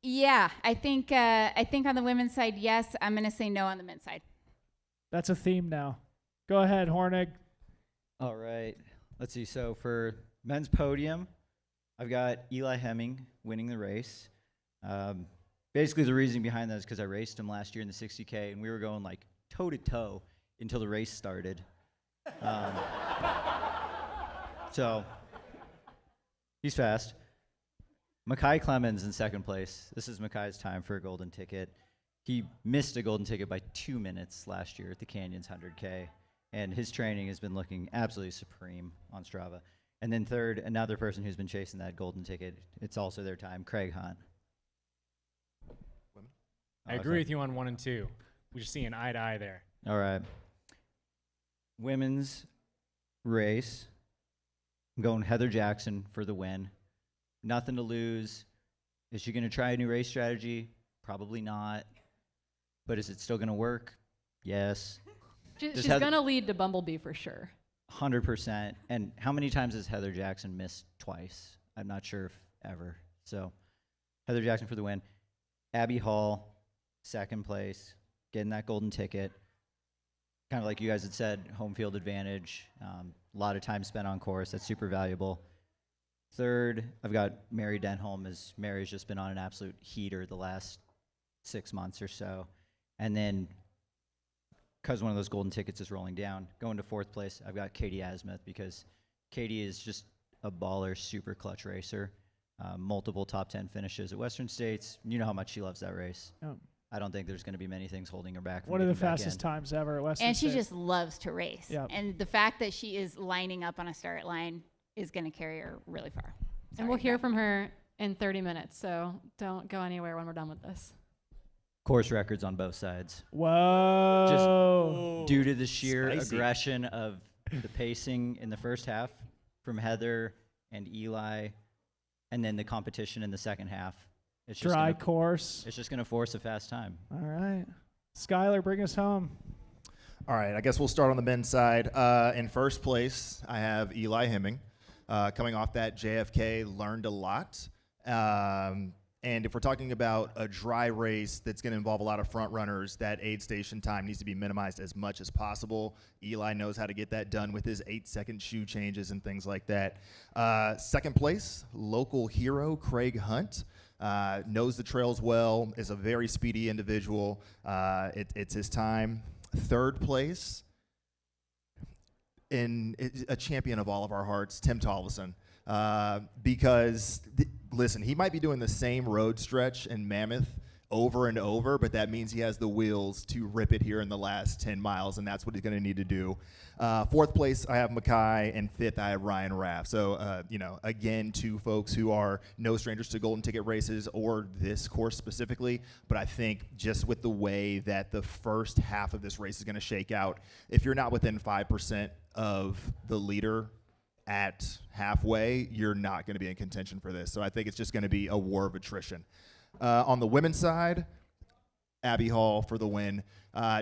Yeah, I think on the women's side, yes. I'm going to say no on the men's side. That's a theme now. Go ahead, Hornig. All right. Let's see. So for men's podium, I've got Eli Hemming winning the race. Basically, the reason behind that is because I raced him last year in the 60K, and we were going like toe-to-toe until the race started. So he's fast. Mackay Clemens in second place. This is Mackay's time for a golden ticket. He missed a golden ticket by 2 minutes last year at the Canyons 100K, and his training has been looking absolutely supreme on Strava. And then third, another person who's been chasing that golden ticket. It's also their time, Craig Hunt. I agree with you on 1 and 2. We're just seeing eye to eye there. All right. Women's race. I'm going Heather Jackson for the win. Nothing to lose. Is she going to try a new race strategy? Probably not. But is it still going to work? Yes. She's going to lead to Bumblebee for sure. 100%. And how many times has Heather Jackson missed twice? I'm not sure if ever. So Heather Jackson for the win. Abby Hall, second place, getting that golden ticket. Kind of like you guys had said, home field advantage. A lot of time spent on course. That's super valuable. Third, I've got Mary Denholm, as Mary's just been on an absolute heater the last 6 months or so. And then, because one of those golden tickets is rolling down, going to fourth place, I've got Katie Asmuth, because Katie is just a baller, super clutch racer. Multiple top 10 finishes at Western States. You know how much she loves that race. Oh. I don't think there's going to be many things holding her back from One of the getting back fastest in. times ever at Western And she States. just loves to race. Yep. And the fact that she is lining up on a start line is going to carry her really far. And we'll hear from her in 30 minutes, so don't go anywhere when we're done with this. Course records on both sides. Whoa. Due to the sheer Spicy. aggression of the pacing in the first half from Heather and Eli, and then the competition in the second half. It's just Dry gonna, course. it's just gonna force a fast time. All right. Skylar, bring us home. All right, I guess we'll start on the men's side. In first place, I have Eli Hemming. Coming off that JFK, learned a lot. And if we're talking about a dry race that's going to involve a lot of front runners, that aid station time needs to be minimized as much as possible. Eli knows how to get that done with his 8-second shoe changes and things like that. Second place, local hero Craig Hunt. Knows the trails well, is a very speedy individual. It's his time. Third place, a champion of all of our hearts, Tim Tollefson. Because, listen, he might be doing the same road stretch in Mammoth over and over, but that means he has the wheels to rip it here in the last 10 miles, and that's what he's going to need to do. Fourth place, I have Mackay, and fifth, I have Ryan Raff. So, again, two folks who are no strangers to golden ticket races or this course specifically, but I think just with the way that the first half of this race is going to shake out, if you're not within 5% of the leader at halfway, you're not going to be in contention for this. So I think it's just going to be a war of attrition. On the women's side, Abby Hall for the win.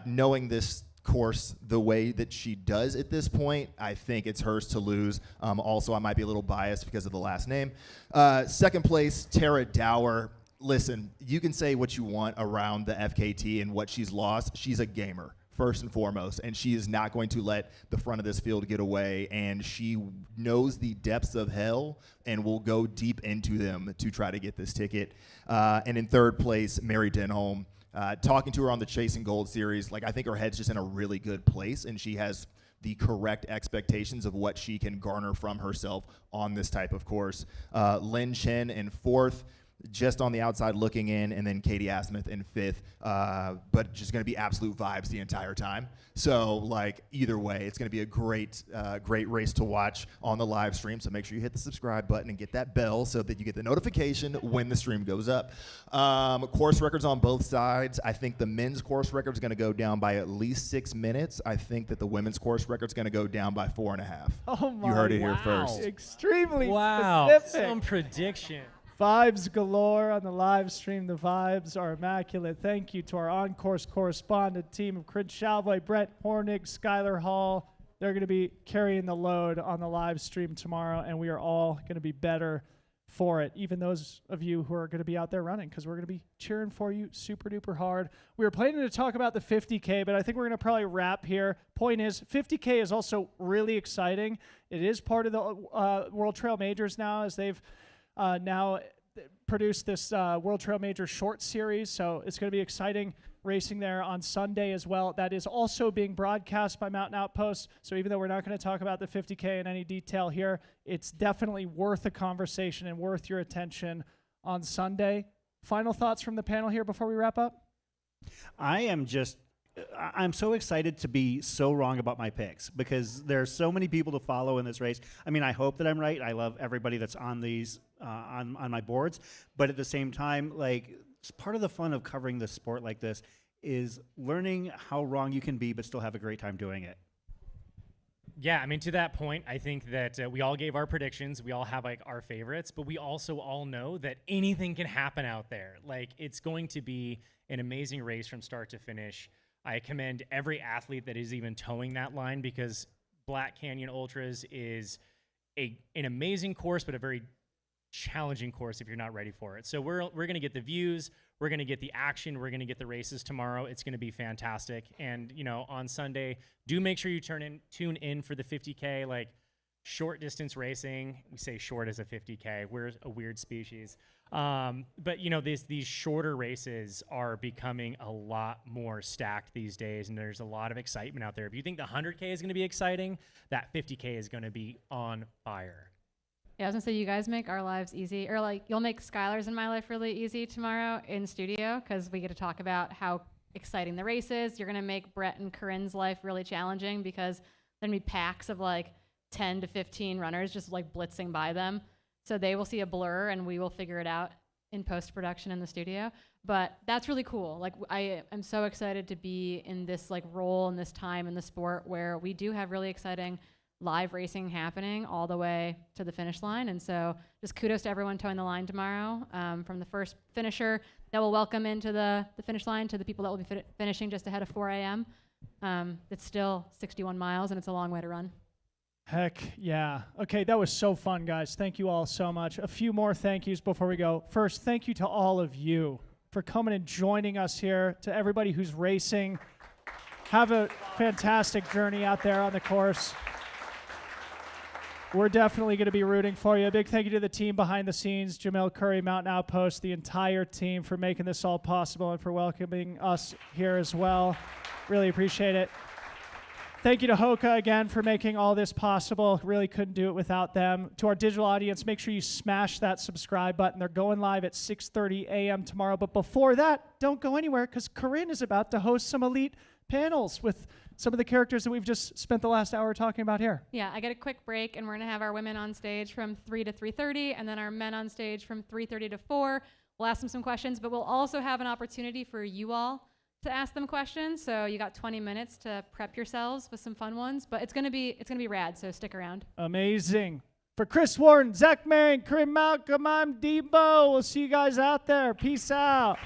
Knowing this course the way that she does at this point, I think it's hers to lose. Also, I might be a little biased because of the last name. Second place, Tara Dower. Listen, you can say what you want around the FKT and what she's lost. She's a gamer, first and foremost, and she is not going to let the front of this field get away, and she knows the depths of hell and will go deep into them to try to get this ticket. And in third place, Mary Denholm. Talking to her on the Chasing Gold series, I think her head's just in a really good place, and she has the correct expectations of what she can garner from herself on this type of course. Lynn Chen in fourth, just on the outside looking in, and then Katie Asmuth in fifth, but just going to be absolute vibes the entire time. So, either way, it's going to be a great race to watch on the live stream. So make sure you hit the subscribe button and get that bell so that you get the notification when the stream goes up. Course records on both sides. I think the men's course record is going to go down by at least 6 minutes. I think that the women's course record is going to go down by 4.5. Oh my! You heard it here Wow. first. Extremely Wow. specific. Some prediction. Vibes galore on the live stream. The vibes are immaculate. Thank you to our on-course correspondent team of Chris Shalvoy, Brett Hornig, Skylar Hall. They're going to be carrying the load on the live stream tomorrow, and we are all going to be better for it, even those of you who are going to be out there running, because we're going to be cheering for you super duper hard. We were planning to talk about the 50K, but I think we're going to probably wrap here. Point is, 50K is also really exciting. It is part of the World Trail Majors now, as they've now produced this World Trail Major short series, so it's going to be exciting racing there on Sunday as well. That is also being broadcast by Mountain Outpost, so even though we're not going to talk about the 50K in any detail here, it's definitely worth a conversation and worth your attention on Sunday. Final thoughts from the panel here before we wrap up? I'm so excited to be so wrong about my picks because there's so many people to follow in this race. I mean, I hope that I'm right. I love everybody that's on these on my boards, but at the same time, it's part of the fun of covering the sport like this is learning how wrong you can be, but still have a great time doing it. Yeah, I mean, to that point, I think that we all gave our predictions. We all have our favorites, but we also all know that anything can happen out there. It's going to be an amazing race from start to finish. I commend every athlete that is even towing that line because Black Canyon Ultras is an amazing course, but a very challenging course if you're not ready for it. So we're going to get the views, we're going to get the action, we're going to get the races tomorrow. It's going to be fantastic. And on Sunday, do make sure you tune in for the 50K, short distance racing. We say short as a 50K. We're a weird species. But these shorter races are becoming a lot more stacked these days, and there's a lot of excitement out there. If you think the 100K is going to be exciting, that 50K is going to be on fire. Yeah, I was gonna say you guys make our lives easy, or you'll make Skylar's and my life really easy tomorrow in studio because we get to talk about how exciting the race is. You're gonna make Brett and Corinne's life really challenging because there'll be packs of 10 to 15 runners just blitzing by them. So they will see a blur and we will figure it out in post-production in the studio. But that's really cool. I am so excited to be in this role in this time in the sport where we do have really exciting live racing happening all the way to the finish line. And so just kudos to everyone towing the line tomorrow, from the first finisher that will welcome into the finish line to the people that will be finishing just ahead of 4 a.m. It's still 61 miles, and it's a long way to run. Heck yeah. Okay, that was so fun, guys. Thank you all so much. A few more thank yous before we go. First, thank you to all of you for coming and joining us here, to everybody who's racing. Have a fantastic journey out there on the course. We're definitely going to be rooting for you. A big thank you to the team behind the scenes, Jamil Curry, Mountain Outpost, the entire team for making this all possible and for welcoming us here as well. Really appreciate it. Thank you to Hoka again for making all this possible. Really couldn't do it without them. To our digital audience, make sure you smash that subscribe button. They're going live at 6:30 a.m. tomorrow. But before that, don't go anywhere, because Corinne is about to host some elite panels with some of the characters that we've just spent the last hour talking about here. Yeah, I get a quick break, and we're going to have our women on stage from 3 to 3:30, and then our men on stage from 3:30 to 4. We'll ask them some questions, but we'll also have an opportunity for you all to ask them questions. So you got 20 minutes to prep yourselves with some fun ones, but it's going to be rad, so stick around. Amazing. For Chris Warren, Zach Marion, Corinne Malcolm, I'm Debo. We'll see you guys out there. Peace out.